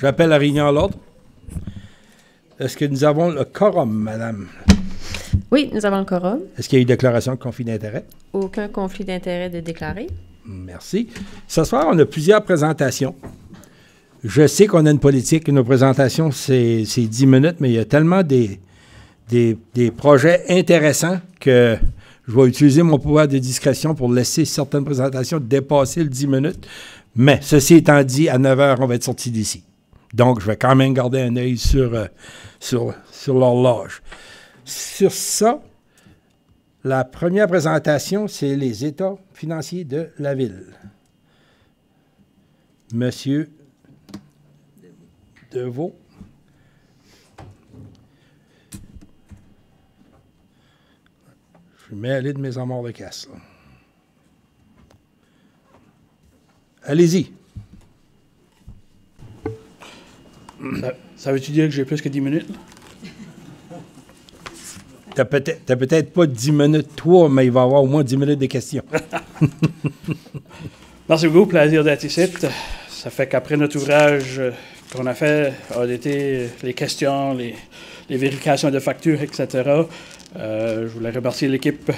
J'appelle la réunion à l'ordre. Est-ce que nous avons le quorum, madame? Oui, nous avons le quorum. Est-ce qu'il y a eu déclaration de conflit d'intérêt? Aucun conflit d'intérêt de déclaré. Merci. Ce soir, on a plusieurs présentations. Je sais qu'on a une politique, nos présentations, c'est 10 minutes, mais il y a tellement des projets intéressants que je vais utiliser mon pouvoir de discrétion pour laisser certaines présentations dépasser le 10 minutes. Mais, ceci étant dit, à 9 h, on va être sorti d'ici. Donc, je vais quand même garder un œil sur l'horloge. Sur ça, la première présentation, c'est les états financiers de la ville. Monsieur Deveau. Je suis mêlé de mes amours de casse. Là. Allez-y. Ça veut-tu dire que j'ai plus que 10 minutes? T'as peut-être pas 10 minutes, toi, mais il va y avoir au moins 10 minutes de questions. Merci beaucoup, plaisir d'être ici. Ça fait qu'après notre ouvrage qu'on a fait, auditer les questions, les vérifications de factures, etc., je voulais remercier l'équipe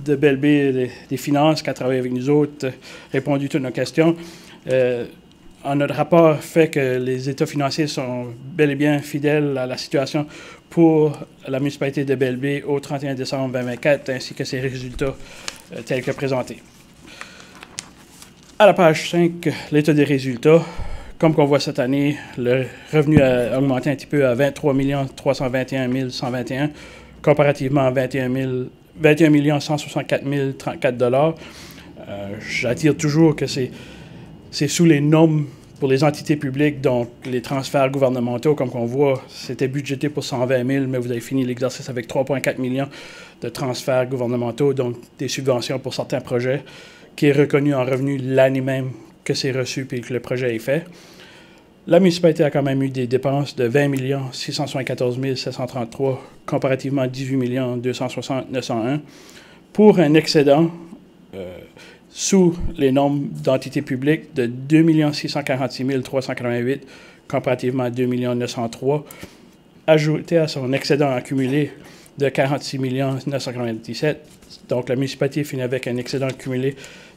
de Bell-B des finances qui a travaillé avec nous autres, répondu à toutes nos questions. Notre rapport fait que les états financiers sont bel et bien fidèles à la situation pour la municipalité de Bell-B au 31 décembre 2024, ainsi que ses résultats tels que présentés. À la page 5, l'état des résultats. Comme qu'on voit cette année, le revenu a augmenté un petit peu à 23 321 121, comparativement à 21 164 034 $. J'attire toujours que c'est sous les normes pour les entités publiques, donc les transferts gouvernementaux, comme qu'on voit, c'était budgété pour 120 000, mais vous avez fini l'exercice avec 3,4 millions de transferts gouvernementaux, donc des subventions pour certains projets, qui est reconnu en revenu l'année même que c'est reçu et que le projet est fait. La municipalité a quand même eu des dépenses de 20 674 733, comparativement à 18 260 901, pour un excédent sous les normes d'entités publiques de 2 646 388, comparativement à 2 903, ajouté à son excédent accumulé de 46 997. Donc, la municipalité finit avec un excédent accumulé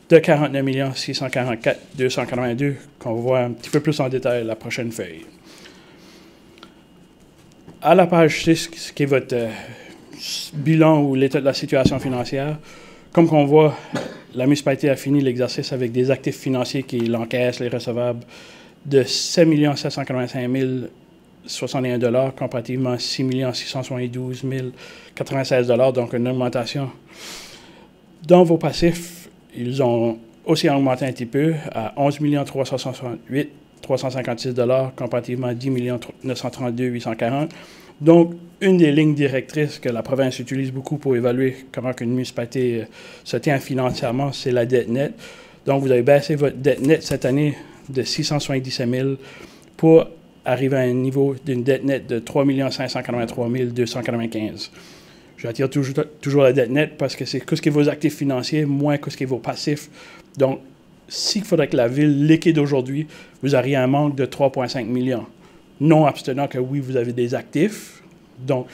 de 49 644 282, qu'on voit un petit peu plus en détail la prochaine feuille. À la page 6, ce qui est votre bilan ou l'état de la situation financière, comme qu'on voit, la municipalité a fini l'exercice avec des actifs financiers qui l'encaissent, les recevables, de 7 785 061 $, comparativement à 6 672 096 $, donc une augmentation. Dans vos passifs, ils ont aussi augmenté un petit peu à 11 368 356 $, comparativement à 10 932 840. Donc, une des lignes directrices que la province utilise beaucoup pour évaluer comment une municipalité se tient financièrement, c'est la dette nette. Donc, vous avez baissé votre dette nette cette année de 677 000 pour arriver à un niveau d'une dette nette de 3 583 295. J'attire toujours la dette nette parce que c'est ce qui est vos actifs financiers, moins que ce qui est vos passifs. Donc, s'il faudrait que la ville liquide aujourd'hui, vous auriez un manque de 3,5 millions. Non abstenant que oui, vous avez des actifs. Donc,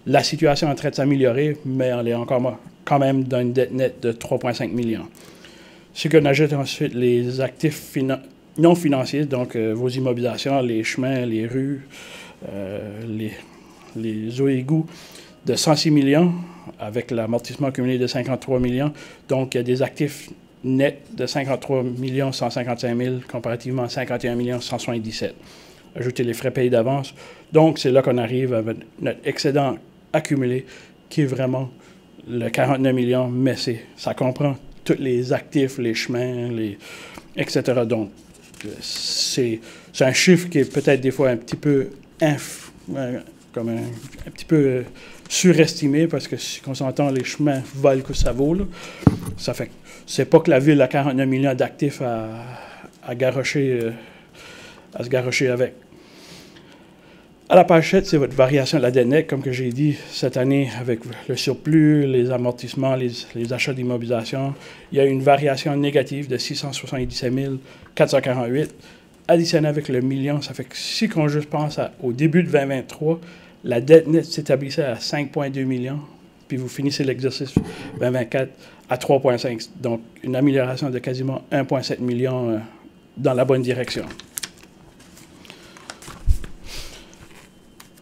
la situation est en train de s'améliorer, mais elle est encore quand même dans une dette nette de 3,5 millions. Ce qu'on ajoute ensuite, les actifs non financiers, donc vos immobilisations, les chemins, les rues, les eaux et égouts, de 106 millions, avec l'amortissement cumulé de 53 millions. Donc, il y a des actifs nets de 53 155 000, comparativement à 51 177 000. Ajouter les frais payés d'avance. Donc, c'est là qu'on arrive avec notre excédent accumulé, qui est vraiment le 49 millions, mais ça comprend tous les actifs, les chemins, etc. Donc, c'est un chiffre qui est peut-être des fois un petit peu comme un petit peu surestimé, parce que si on s'entend, les chemins valent que ça vaut. Là. Ça fait que c'est pas que la ville a 49 millions d'actifs à se garrocher avec. À la page 7, c'est votre variation de la dette nette, comme que j'ai dit, cette année, avec le surplus, les amortissements, les achats d'immobilisation, il y a une variation négative de 677 448. additionné avec le million, ça fait que si on juste pense au début de 2023, la dette nette s'établissait à 5,2 millions, puis vous finissez l'exercice 2024 à 3,5. Donc, une amélioration de quasiment 1,7 million dans la bonne direction.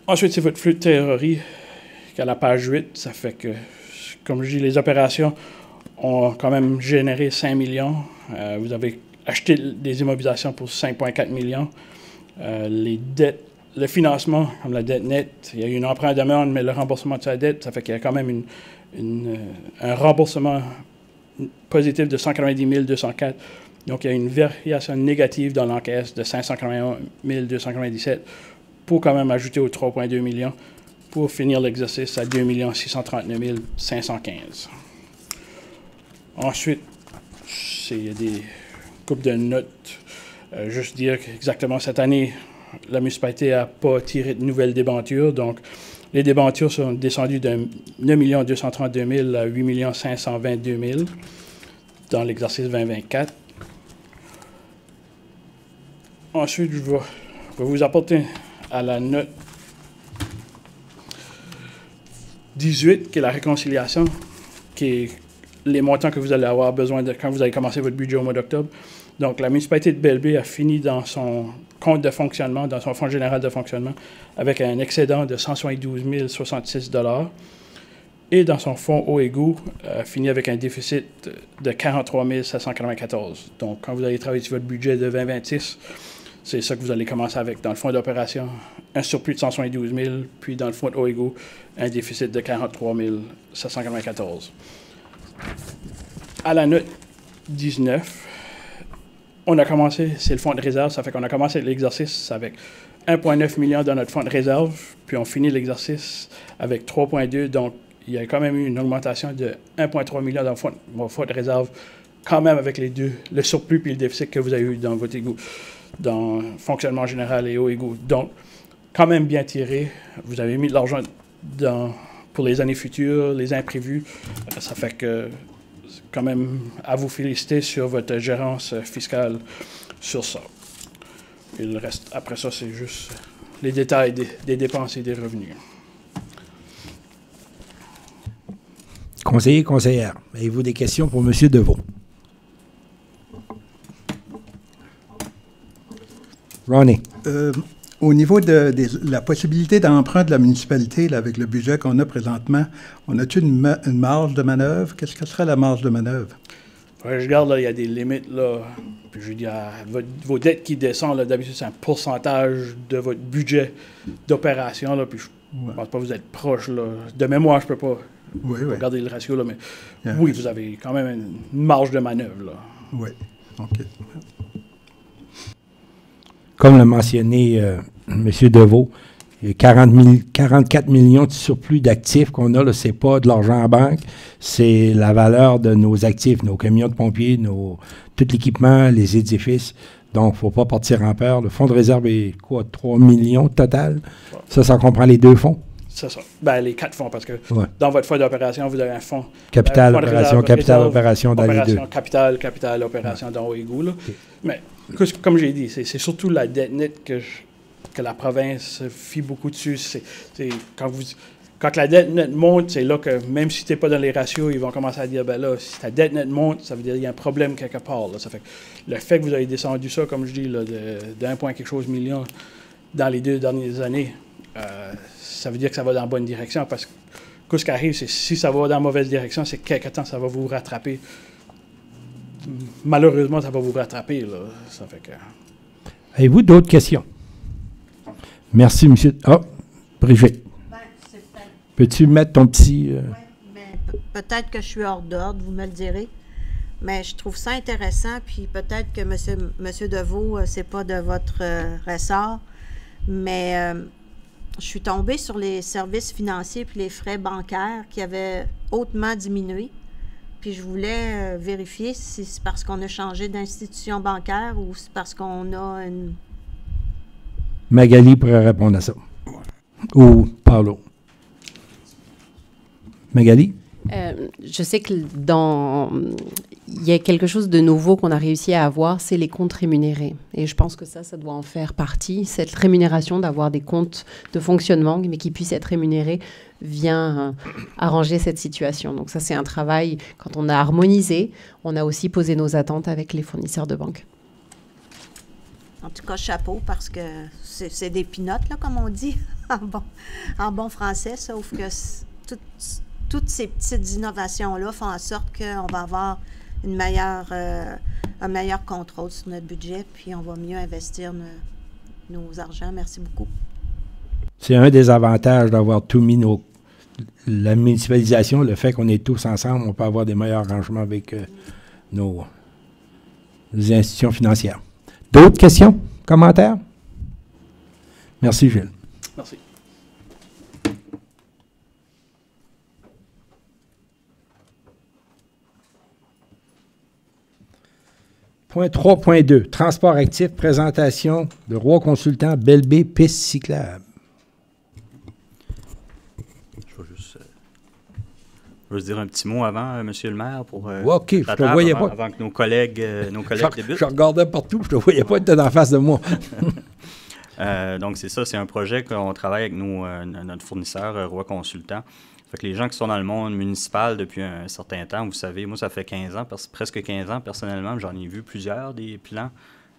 Ensuite, c'est votre flux de trésorerie qui est à la page 8. Ça fait que, comme je dis, les opérations ont quand même généré 5 millions. Vous avez acheté des immobilisations pour 5,4 millions. Les dettes, le financement, comme la dette nette, il y a eu une emprunt à demande, mais le remboursement de sa dette, ça fait qu'il y a quand même un remboursement positif de 190 204. Donc, il y a une variation négative dans l'encaisse de 581 297 pour quand même ajouter aux 3,2 millions pour finir l'exercice à 2 639 515. Ensuite, il y a des coupes de notes. Juste dire qu'exactement cette année, la municipalité n'a pas tiré de nouvelles débentures. Donc, les débentures sont descendues de 9 232 000 à 8 522 000 dans l'exercice 2024. Ensuite, je vais vous apporter à la note 18, qui est la réconciliation, qui est les montants que vous allez avoir besoin de quand vous allez commencer votre budget au mois d'octobre. Donc, la municipalité de Belle-Baie a fini dans son compte de fonctionnement, dans son fonds général de fonctionnement, avec un excédent de 172 066 $. Et dans son fonds eau et goût, fini avec un déficit de 43 794. Donc, quand vous allez travailler sur votre budget de 2026, c'est ça que vous allez commencer avec. Dans le fonds d'opération, un surplus de 172 000, puis dans le fonds de eau et goût, un déficit de 43 794. À la note 19, on a commencé, c'est le fonds de réserve, ça fait qu'on a commencé l'exercice avec 1,9 million dans notre fonds de réserve, puis on finit l'exercice avec 3,2, donc il y a quand même eu une augmentation de 1,3 million dans mon fonds de réserve, quand même avec les deux, le surplus puis le déficit que vous avez eu dans votre égout, dans fonctionnement général et eau et goût. Donc, quand même bien tiré. Vous avez mis de l'argent pour les années futures, les imprévus. Ça fait que, quand même, à vous féliciter sur votre gérance fiscale sur ça. Et le reste, après ça, c'est juste les détails des dépenses et des revenus. Conseiller, conseillère, avez-vous des questions pour M. Deveau? Ronnie. Au niveau de la possibilité d'emprunt de la municipalité, là, avec le budget qu'on a présentement, on a-t-il une marge de manœuvre? Qu'est-ce que serait la marge de manœuvre? Ouais, je regarde, là, il y a des limites, là. Puis je dis, vos dettes qui descendent, là, d'habitude, c'est un pourcentage de votre budget d'opération, là. Puis je ne pense pas que vous êtes proche, là. De mémoire, je ne peux pas regarder le ratio, là, mais oui, vous avez quand même une marge de manœuvre, là. Oui, OK. Comme l'a mentionné M. Deveau, il y a 44 millions de surplus d'actifs qu'on a. Ce n'est pas de l'argent en banque, c'est la valeur de nos actifs, nos camions de pompiers, tout l'équipement, les édifices. Donc, il ne faut pas partir en peur. Le fonds de réserve est quoi, 3 millions total? Ça comprend les deux fonds? C'est ça. Ben, les 4 fonds, parce que dans votre fonds d'opération, vous avez un fonds. Capital, opération, capital, opération dans les deux. Capital, opération dans haut égout, là. Okay. Mais, comme j'ai dit, c'est surtout la dette nette que la province fie beaucoup dessus. C'est quand la dette nette monte, c'est là que, même si tu n'es pas dans les ratios, ils vont commencer à dire, ben là, si ta dette nette monte, ça veut dire qu'il y a un problème quelque part, là. Ça fait que le fait que vous avez descendu ça, comme je dis, là, d'1 point quelque chose million dans les 2 dernières années, ça veut dire que ça va dans la bonne direction, parce que ce qui arrive, c'est si ça va dans la mauvaise direction, c'est que quelque temps, ça va vous rattraper. Malheureusement, ça va vous rattraper, là. Ça fait que... Avez-vous d'autres questions? Merci, monsieur. Ah, Brigitte. Peux-tu mettre ton petit... Oui, mais peut-être que je suis hors d'ordre, vous me le direz. Mais je trouve ça intéressant, puis peut-être que monsieur Deveau, c'est pas de votre ressort, mais... je suis tombée sur les services financiers puis les frais bancaires qui avaient hautement diminué. Puis je voulais vérifier si c'est parce qu'on a changé d'institution bancaire ou c'est parce qu'on a une... Magali pourrait répondre à ça. Ou Paulo. Magali? je sais que il y a quelque chose de nouveau qu'on a réussi à avoir, c'est les comptes rémunérés. Et je pense que ça doit en faire partie. Cette rémunération, d'avoir des comptes de fonctionnement, mais qui puissent être rémunérés, vient arranger cette situation. Donc ça, c'est un travail, quand on a harmonisé, on a aussi posé nos attentes avec les fournisseurs de banque. En tout cas, chapeau, parce que c'est des pinottes, là, comme on dit, en bon français, sauf que toutes ces petites innovations-là font en sorte qu'on va avoir un meilleur contrôle sur notre budget, puis on va mieux investir nos argents. Merci beaucoup. C'est un des avantages d'avoir tout mis la municipalisation, le fait qu'on est tous ensemble, on peut avoir des meilleurs arrangements avec nos institutions financières. D'autres questions, commentaires? Merci, Gilles. Merci. Point 3.2, transport actif, présentation de Roi Consultant, Belle-Baie, piste cyclable. Je veux dire un petit mot avant, Monsieur le maire, pour OK, je te voyais pas. Avant que nos collègues débutent. Je regardais partout, je te voyais pas, tu étais en face de moi. Donc, c'est ça, c'est un projet qu'on travaille avec notre fournisseur, Roi Consultant. Fait que les gens qui sont dans le monde municipal depuis un certain temps, vous savez, moi, ça fait 15 ans, presque 15 ans, personnellement, j'en ai vu plusieurs des plans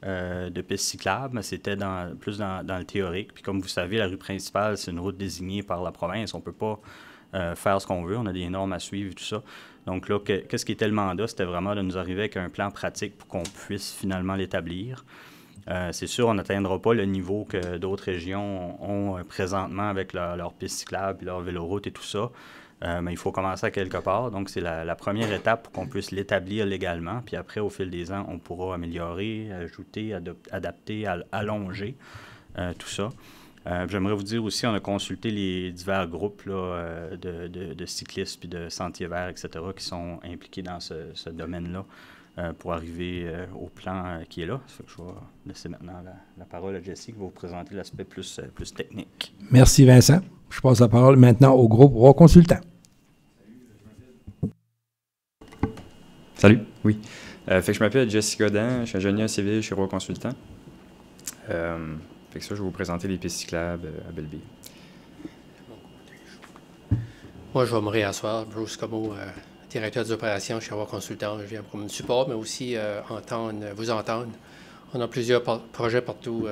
de pistes cyclables, mais c'était plus dans le théorique. Puis comme vous savez, la rue principale, c'est une route désignée par la province. On ne peut pas faire ce qu'on veut. On a des normes à suivre et tout ça. Donc là, qu'est-ce qui était le mandat? C'était vraiment de nous arriver avec un plan pratique pour qu'on puisse finalement l'établir. C'est sûr, on n'atteindra pas le niveau que d'autres régions ont présentement avec leurs pistes cyclables, leurs véloroutes et tout ça. Mais il faut commencer à quelque part. Donc, c'est la première étape pour qu'on puisse l'établir légalement. Puis après, au fil des ans, on pourra améliorer, ajouter, adapter, allonger tout ça. J'aimerais vous dire aussi, on a consulté les divers groupes là, de cyclistes puis de sentiers verts, etc., qui sont impliqués dans ce domaine-là pour arriver au plan qui est là. Ça fait que je vais laisser maintenant la parole à Jessie qui va vous présenter l'aspect plus technique. Merci Vincent. Je passe la parole maintenant au groupe Roi Consultant. Salut, oui. Fait que je m'appelle Jessie Godin, je suis ingénieur civil chez Roi Consultant. Fait que ça, je vais vous présenter les pistes cyclables à Belle-Baie. Moi, je vais me réasseoir. Bruce Como, directeur des opérations chez Roi Consultant. Je viens pour mon support, mais aussi vous entendre. On a plusieurs projets partout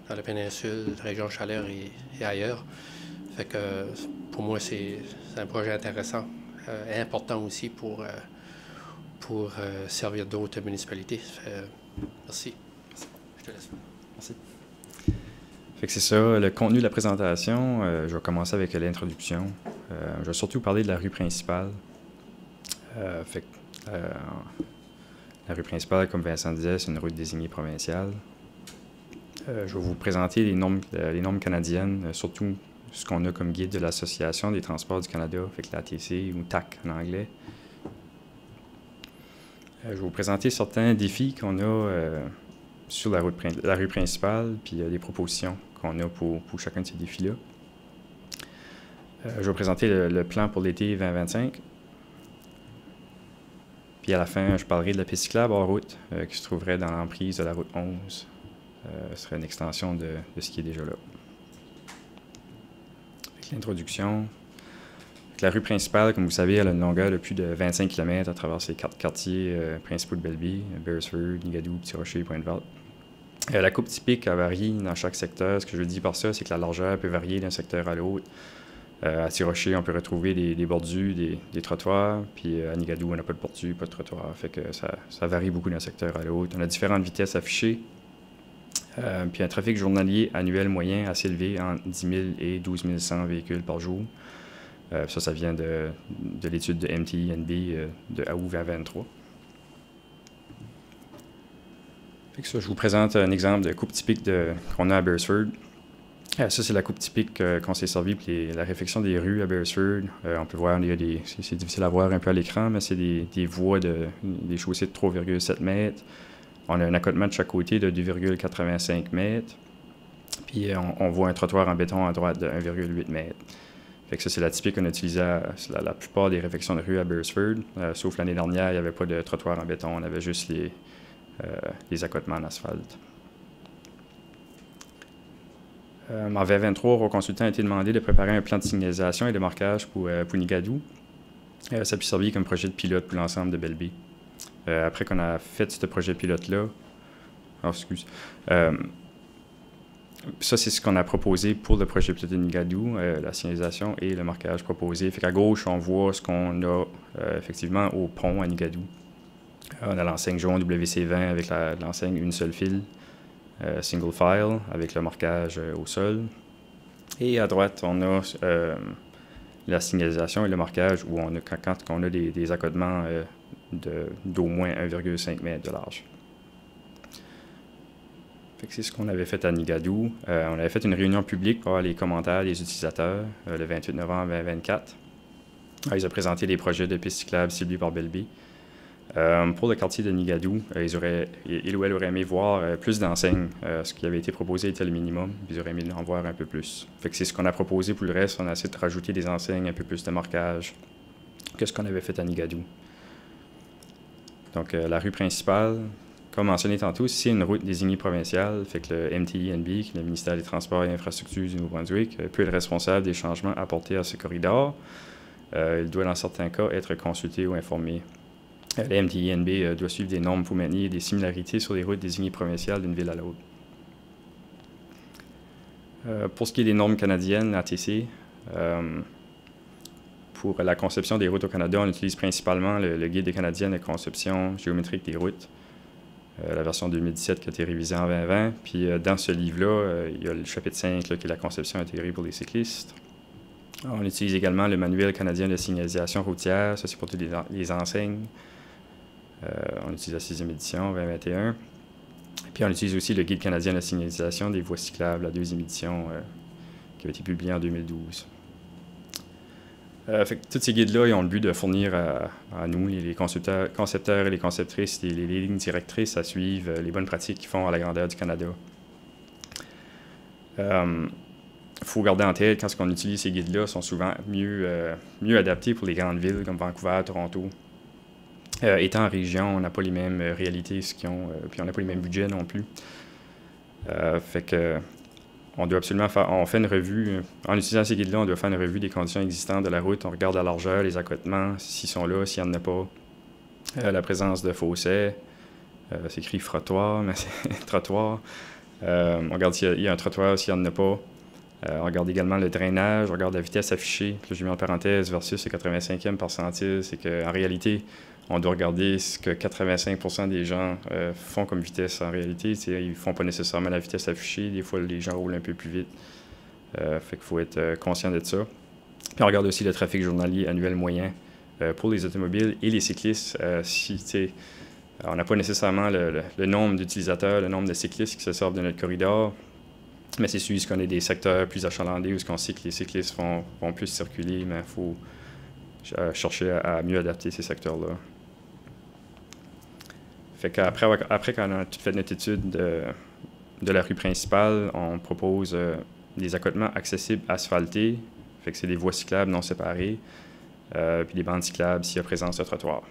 dans la péninsule, la région Chaleur et ailleurs. Fait que pour moi, c'est un projet intéressant et important aussi pour servir d'autres municipalités. Merci. Je te laisse. Merci. Fait que c'est ça, le contenu de la présentation, je vais commencer avec l'introduction. Je vais surtout parler de la rue principale. La rue principale, comme Vincent disait, c'est une route désignée provinciale. Je vais vous présenter les normes canadiennes, surtout ce qu'on a comme guide de l'Association des transports du Canada, fait que l'ATC ou TAC en anglais. Je vais vous présenter certains défis qu'on a sur la rue principale, puis des propositions qu'on a pour chacun de ces défis-là. Je vais présenter le plan pour l'été 2025. Puis à la fin, je parlerai de la piste cyclable hors route qui se trouverait dans l'emprise de la route 11. Ce serait une extension de ce qui est déjà là. Avec l'introduction, la rue principale, comme vous savez, elle a une longueur de plus de 25 km à travers ces 4 quartiers principaux de Belle-Baie, Beresford, Nigadoo, Petit-Rocher, Pointe-Verte. La coupe typique, elle varie dans chaque secteur. Ce que je dis par ça, c'est que la largeur peut varier d'un secteur à l'autre. À Petit-Rocher, on peut retrouver des bordures, des trottoirs, puis à Nigadoo, on n'a pas de bordure, pas de trottoir. Fait que ça varie beaucoup d'un secteur à l'autre. On a différentes vitesses affichées, puis un trafic journalier annuel moyen assez élevé, entre 10 000 et 12 100 véhicules par jour. Ça vient de l'étude de MTNB de AOU 2023. Fait que ça, je vous présente un exemple de coupe typique qu'on a à Beresford. Ça, c'est la coupe typique qu'on s'est servi pour la réfection des rues à Beresford. On peut voir, c'est difficile à voir un peu à l'écran, mais c'est des voies, des chaussées de 3,7 mètres. On a un accotement de chaque côté de 2,85 mètres. Puis on voit un trottoir en béton à droite de 1,8 mètres. Fait que ça, c'est la typique qu'on a utilisée sur la plupart des réfections de rue à Beresford. Sauf l'année dernière, il n'y avait pas de trottoir en béton, on avait juste les accotements en asphalte. En 2023, au consultant a été demandé de préparer un plan de signalisation et de marquage pour Nigadou. Ça a pu servir comme projet de pilote pour l'ensemble de Belle Baie. Après qu'on a fait ce projet pilote-là, ça, c'est ce qu'on a proposé pour le projet pilote de Nigadou, la signalisation et le marquage proposé. Fait qu'à gauche, on voit ce qu'on a effectivement au pont à Nigadou. On a l'enseigne jaune WC20 avec l'enseigne une seule file, single file avec le marquage au sol. Et à droite, on a la signalisation et le marquage où quand on a des accotements d'au moins 1,5 m de large. C'est ce qu'on avait fait à Nigadou. On avait fait une réunion publique pour avoir les commentaires des utilisateurs le 28 novembre 2024. Ils ont présenté des projets de pistes cyclables ciblés par Belle Baie. Pour le quartier de Nigadou, ils ou elles auraient aimé voir plus d'enseignes. Ce qui avait été proposé était le minimum. Ils auraient aimé en voir un peu plus. C'est ce qu'on a proposé pour le reste. On a essayé de rajouter des enseignes, un peu plus de marquage que ce qu'on avait fait à Nigadou. Donc, la rue principale, comme mentionné tantôt, c'est une route désignée provinciale, fait que le MTINB, qui est le ministère des Transports et Infrastructures du Nouveau-Brunswick, peut être responsable des changements apportés à ce corridor. Il doit, dans certains cas, être consulté ou informé. Le MTINB doit suivre des normes pour maintenir des similarités sur les routes désignées provinciales d'une ville à l'autre. Pour ce qui est des normes canadiennes, ATC, pour la conception des routes au Canada, on utilise principalement le guide canadien de conception géométrique des routes, la version 2017 qui a été révisée en 2020. Puis dans ce livre-là, il y a le chapitre 5 là, qui est la conception intégrée pour les cyclistes. On utilise également le manuel canadien de signalisation routière, ça c'est pour toutes les enseignes. On utilise la 6e édition, 2021. Puis on utilise aussi le guide canadien de signalisation des voies cyclables, la 2e édition, qui a été publiée en 2012. Fait que tous ces guides-là, ils ont le but de fournir à nous, les concepteurs et les conceptrices, les lignes directrices à suivre, les bonnes pratiques qu'ils font à la grandeur du Canada. Faut garder en tête, quand on utilise ces guides-là, sont souvent mieux adaptés pour les grandes villes comme Vancouver, Toronto. Étant en région, on n'a pas les mêmes réalités puis on n'a pas les mêmes budgets non plus. Fait que on doit absolument on fait une revue, en utilisant ces guides-là, on doit faire une revue des conditions existantes de la route. On regarde la largeur, les accotements, s'ils sont là, s'il n'y en a pas. La présence de fossés, c'est écrit frottoir, mais c'est trottoir. On regarde s'il y a un trottoir, s'il n'y en a pas. On regarde également le drainage, on regarde la vitesse affichée. Puis là, j'ai mis en parenthèse versus le 85e percentile, c'est qu'en réalité, on doit regarder ce que 85% des gens font comme vitesse en réalité. Ils ne font pas nécessairement la vitesse affichée. Des fois, les gens roulent un peu plus vite. Fait qu'il faut être conscient de ça. Puis on regarde aussi le trafic journalier annuel moyen pour les automobiles et les cyclistes. On n'a pas nécessairement le nombre d'utilisateurs, le nombre de cyclistes qui se servent de notre corridor, mais c'est suivi qu'on ait des secteurs plus achalandés où on sait que les cyclistes vont plus circuler, mais il faut chercher à mieux adapter ces secteurs-là. Fait qu'après qu'on a tout fait notre étude de la rue principale, on propose des accotements accessibles asphaltés, fait que c'est des voies cyclables non séparées, puis des bandes cyclables s'il y a présence de trottoir.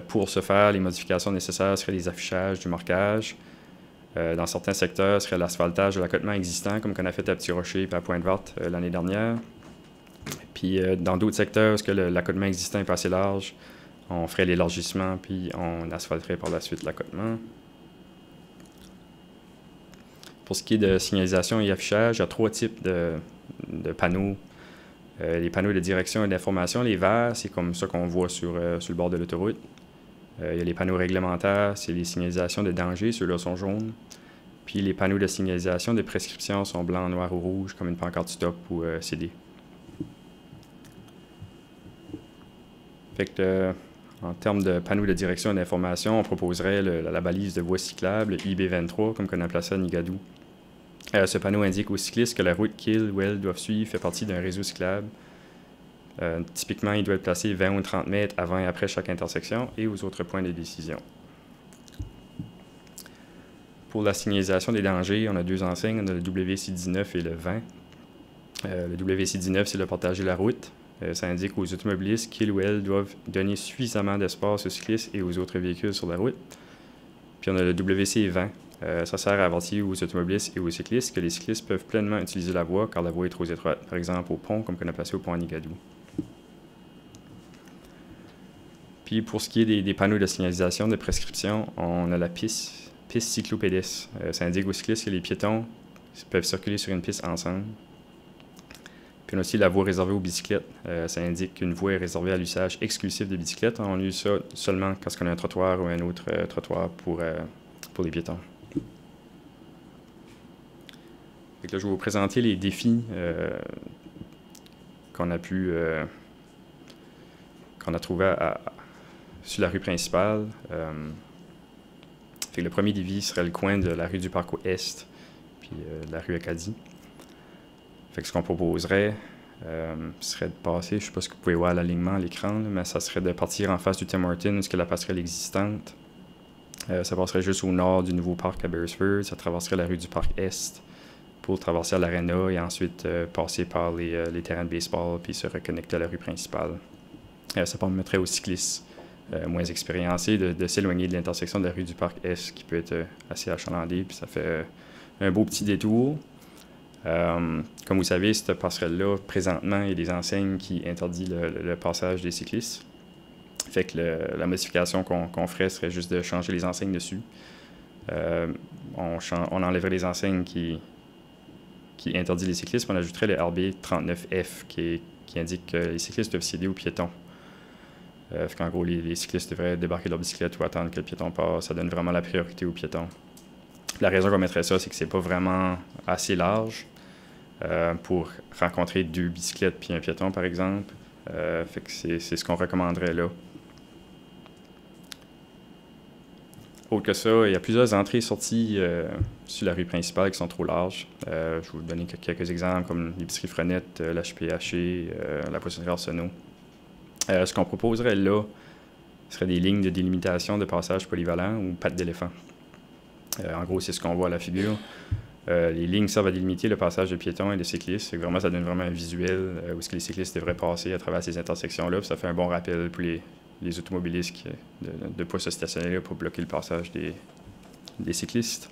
Pour ce faire, les modifications nécessaires seraient les affichages du marquage. Dans certains secteurs, ce serait l'asphaltage de l'accotement existant, comme qu'on a fait à Petit-Rocher et à Pointe-Verte l'année dernière. Puis dans d'autres secteurs, est-ce que l'accotement existant est pas assez large, on ferait l'élargissement, puis on asphalterait par la suite l'accotement. Pour ce qui est de signalisation et affichage, il y a 3 types de panneaux. Les panneaux de direction et d'information, les verts, c'est comme ça qu'on voit sur le bord de l'autoroute. Il y a les panneaux réglementaires, c'est les signalisations de danger, ceux-là sont jaunes. Puis les panneaux de signalisation de prescription sont blancs, noirs ou rouges, comme une pancarte stop ou CD. Fait que, en termes de panneaux de direction et d'information, on proposerait la balise de voie cyclable, IB23, comme qu'on a placé à Nigadou. Ce panneau indique aux cyclistes que la route qu'ils ou elles doivent suivre fait partie d'un réseau cyclable. Typiquement, il doit être placé 20 ou 30 mètres avant et après chaque intersection et aux autres points de décision. Pour la signalisation des dangers, on a 2 enseignes, on a le WC19 et le 20. Le WC19, c'est le partager la route. Ça indique aux automobilistes qu'ils ou elles doivent donner suffisamment d'espace aux cyclistes et aux autres véhicules sur la route. Puis on a le WC20. Ça sert à avertir aux automobilistes et aux cyclistes que les cyclistes peuvent pleinement utiliser la voie car la voie est trop étroite. Par exemple, au pont, comme qu'on a placé au pont à Nigadou. Puis pour ce qui est des panneaux de signalisation, de prescription, on a la piste cyclopédestre. Ça indique aux cyclistes que les piétons peuvent circuler sur une piste ensemble. Puis on a aussi la voie réservée aux bicyclettes. Ça indique qu'une voie est réservée à l'usage exclusif des bicyclettes. On use ça seulement quand on a un trottoir ou un autre trottoir pour les piétons. Fait que là, je vais vous présenter les défis qu'on a trouvé sur la rue principale. Fait que le premier défi serait le coin de la rue du Parc-Ouest puis de la rue Acadie. Fait que ce qu'on proposerait serait de passer, je ne sais pas ce que vous pouvez voir à l'alignement à l'écran, mais ça serait de partir en face du Tim Hortons, ce que la passerelle existante. Ça passerait juste au nord du nouveau parc à Beresford, ça traverserait la rue du Parc-Est pour traverser à l'Arena et ensuite passer par les terrains de baseball puis se reconnecter à la rue principale. Ça permettrait aux cyclistes moins expérimentés de s'éloigner de l'intersection de la rue du Parc-Est qui peut être assez achalandée, puis ça fait un beau petit détour. Comme vous savez, cette passerelle-là, présentement, il y a des enseignes qui interdisent le passage des cyclistes. Fait que la modification qu'on ferait serait juste de changer les enseignes dessus. On enlèverait les enseignes qui interdisent les cyclistes, puis on ajouterait le RB39F qui indique que les cyclistes doivent céder aux piétons. Fait qu'en gros, les cyclistes devraient débarquer de leur bicyclette ou attendre que le piéton passe. Ça donne vraiment la priorité aux piétons. La raison qu'on mettrait ça, c'est que c'est pas vraiment assez large pour rencontrer 2 bicyclettes puis un piéton, par exemple. Fait que c'est ce qu'on recommanderait là. Autre que ça, il y a plusieurs entrées et sorties sur la rue principale qui sont trop larges. Je vais vous donner quelques exemples comme l'épicerie Frenette, l'HPHC, la poissonnerie Arsenault. Ce qu'on proposerait là serait des lignes de délimitation de passage polyvalent ou pattes d'éléphant. En gros, c'est ce qu'on voit à la figure. Les lignes servent à délimiter le passage de piétons et de cyclistes. Fait que vraiment, ça donne vraiment un visuel où est-ce que les cyclistes devraient passer à travers ces intersections-là. Puis ça fait un bon rappel pour les automobilistes de ne pas se stationner là pour bloquer le passage des cyclistes.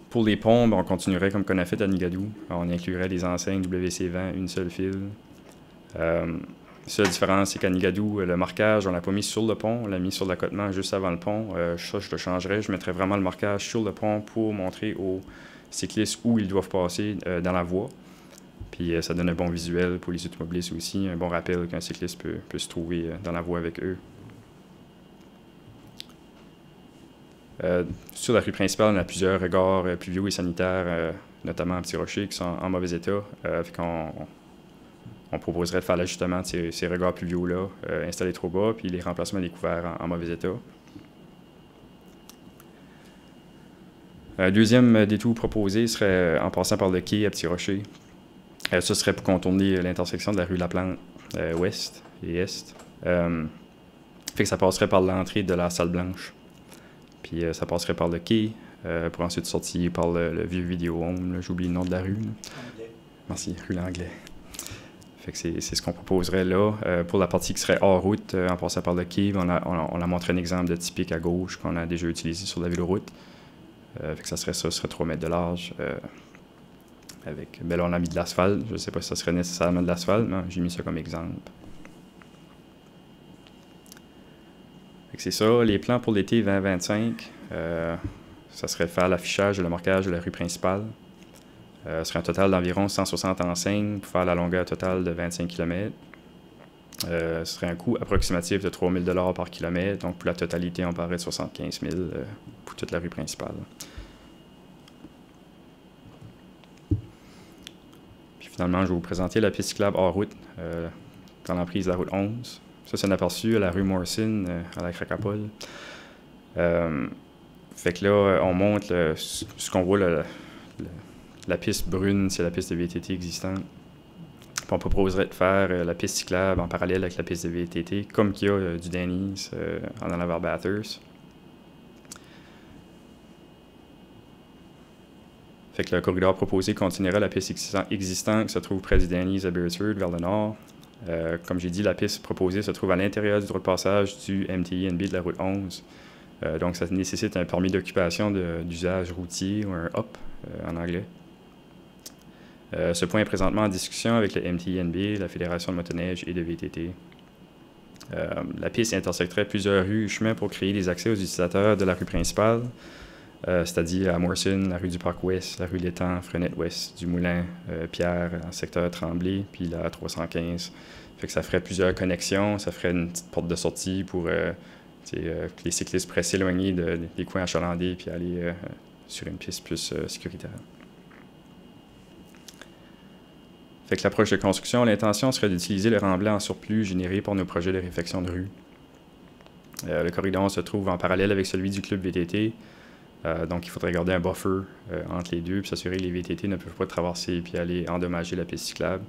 Pour les ponts, on continuerait comme qu'on a fait à Nigadou. On inclurait les enseignes WC20, une seule file. La seule différence, c'est qu'à Nigadou, le marquage, on l'a pas mis sur le pont, on l'a mis sur l'accotement juste avant le pont. Ça, je le changerais. Je mettrais vraiment le marquage sur le pont pour montrer aux cyclistes où ils doivent passer dans la voie. Puis ça donne un bon visuel pour les automobilistes aussi, un bon rappel qu'un cycliste peut se trouver dans la voie avec eux. Sur la rue principale, on a plusieurs regards pluviaux et sanitaires, notamment à Petit Rocher, qui sont en mauvais état. On proposerait de faire l'ajustement de ces regards pluviaux-là, installer trop bas, puis les remplacements des couverts en mauvais état. Un deuxième détour proposé serait en passant par le quai à Petit Rocher. Ça serait pour contourner l'intersection de la rue Laplante ouest et est. Fait que ça passerait par l'entrée de la salle blanche. Puis ça passerait par le quai pour ensuite sortir par le vieux Vidéo Home. J'oublie le nom de la rue. Merci, rue Langlais. Fait que c'est ce qu'on proposerait là. Pour la partie qui serait hors route, en passant par le quai, on a montré un exemple de typique à gauche qu'on a déjà utilisé sur la véloroute. Fait que ça serait 3 mètres de large. Ben là, on a mis de l'asphalte. Je ne sais pas si ça serait nécessairement de l'asphalte, mais j'ai mis ça comme exemple. Fait que c'est ça. Les plans pour l'été 2025, ça serait faire l'affichage et le marquage de la rue principale. Ce serait un total d'environ 160 enseignes pour faire la longueur totale de 25 km. Ce serait un coût approximatif de 3 000 par kilomètre. Donc, pour la totalité, on parlerait de 75 000 pour toute la rue principale. Puis finalement, je vais vous présenter la piste cyclable hors route dans l'emprise de la route 11. Ça, c'est un aperçu à la rue Morrison, à la Cracapole. Fait que là, on montre ce qu'on voit, la piste brune, c'est la piste de VTT existante. Puis on proposerait de faire la piste cyclable en parallèle avec la piste de VTT, comme qu'il y a du Denny's en allant vers Bathurst. Fait que le corridor proposé continuera la piste existante qui se trouve près du Danny's à Beresford vers le nord. Comme j'ai dit, la piste proposée se trouve à l'intérieur du droit de passage du MTINB de la route 11. Donc, ça nécessite un permis d'occupation d'usage routier ou un HOP en anglais. Ce point est présentement en discussion avec le MTINB, la Fédération de motoneige et de VTT. La piste intersecterait plusieurs rues et chemins pour créer des accès aux utilisateurs de la rue principale, c'est-à-dire à Morrison, la rue du Parc-Ouest, la rue L'Étang, Frenette-Ouest, du Moulin, Pierre, en secteur Tremblay, puis la 315. Fait que ça ferait plusieurs connexions, ça ferait une petite porte de sortie pour que les cyclistes pourraient s'éloigner des coins achalandés puis aller sur une piste plus sécuritaire. Fait que l'approche de construction, l'intention serait d'utiliser le remblai en surplus généré par nos projets de réfection de rue. Le corridor se trouve en parallèle avec celui du club VTT, donc il faudrait garder un buffer entre les deux puis s'assurer que les VTT ne peuvent pas traverser puis aller endommager la piste cyclable.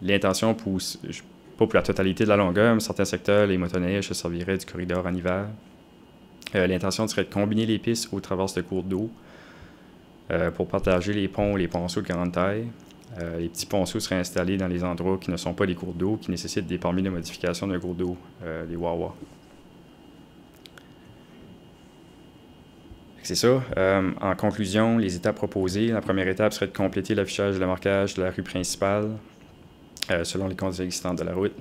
L'intention pousse, pas pour la totalité de la longueur, mais certains secteurs, les motoneiges se serviraient du corridor en hiver. L'intention serait de combiner les pistes au travers de cours d'eau pour partager les ponts ou les ponceaux de grande taille. Les petits ponceaux seraient installés dans les endroits qui ne sont pas des cours d'eau, qui nécessitent des permis de modification d'un cours d'eau, les Wawa. C'est ça. En conclusion, les étapes proposées, la première étape serait de compléter l'affichage et le marquage de la rue principale selon les conditions existantes de la route.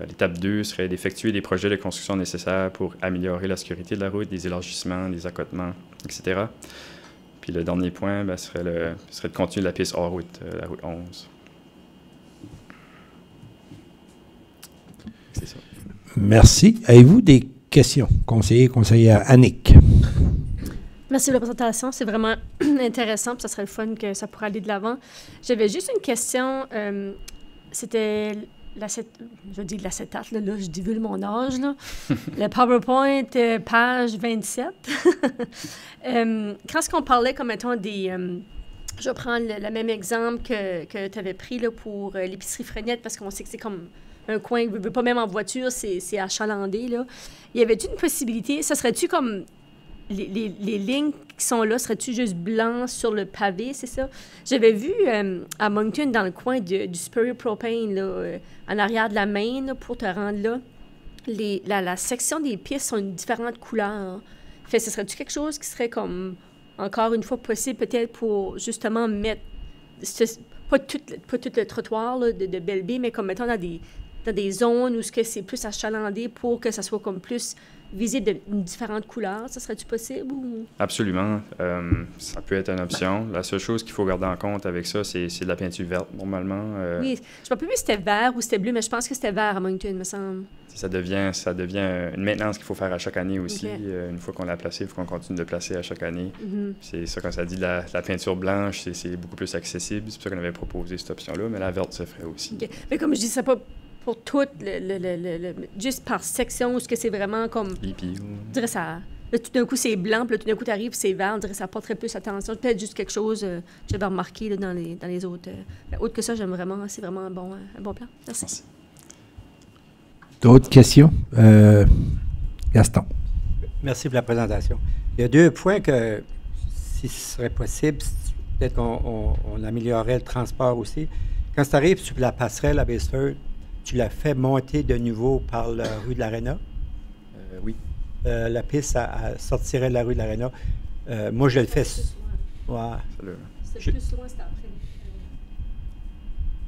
L'étape 2 serait d'effectuer des projets de construction nécessaires pour améliorer la sécurité de la route, des élargissements, des accotements, etc. Puis le dernier point serait de continuer la piste hors route, la route 11. C'est ça. Merci. Avez-vous des questions, conseillère Annick? Merci de la présentation. C'est vraiment intéressant. Puis ça serait le fun que ça pourrait aller de l'avant. J'avais juste une question. C'était je vais dire l'acétate, là, je divulgue mon âge, là. Le PowerPoint, page 27. Quand est-ce qu'on parlait comme étant des... je vais prendre le même exemple que tu avais pris là, pour l'épicerie Frenette, parce qu'on sait que c'est comme un coin que ne veut pas même en voiture, c'est achalandé, là. Y avait-tu une possibilité, ça serait-tu comme... Les lignes qui sont là, serais-tu juste blanc sur le pavé, c'est ça? J'avais vu à Moncton, dans le coin du Superior Propane, là, en arrière de la main, là, pour te rendre là, la section des pistes sont une différente couleur. Fait, ce serait-tu quelque chose qui serait comme, encore une fois, possible peut-être pour justement mettre, pas tout le trottoir là, de Belleville, mais comme mettons dans des zones où c'est plus achalandé pour que ça soit comme plus visible d'une différente couleur, ça serait-tu possible? Ou... Absolument. Ça peut être une option. La seule chose qu'il faut garder en compte avec ça, c'est de la peinture verte, normalement. Oui, je ne sais pas plus si c'était vert ou c'était bleu, mais je pense que c'était vert à Moncton, me semble. Ça devient une maintenance qu'il faut faire à chaque année aussi. Okay. Une fois qu'on l'a placé, il faut qu'on continue de le placer à chaque année. Mm-hmm. C'est ça, quand ça dit la peinture blanche, c'est beaucoup plus accessible. C'est pour ça qu'on avait proposé cette option-là, mais la verte se ferait aussi. Okay. Mais comme je dis, c'est pas... pour tout, juste par section, où c'est vraiment comme... Hippie. Je dirais ça... Là, tout d'un coup, c'est blanc, puis là, tout d'un coup, tu arrives, c'est vert. On dirait que ça porterait plus attention. Peut-être juste quelque chose que j'avais remarqué là, dans les autres. Autre que ça, j'aime vraiment... C'est vraiment un bon plan. Merci. D'autres questions? Gaston. Merci pour la présentation. Il y a 2 points que, si ce serait possible, peut-être qu'on améliorerait le transport aussi. Quand tu arrives sur la passerelle à Beresford, tu l'as fait monter de nouveau par la rue de l'Arena? Oui. La piste sortirait de la rue de l'Arena. Moi, je le fais... Ouais. C'est plus loin, c'était après.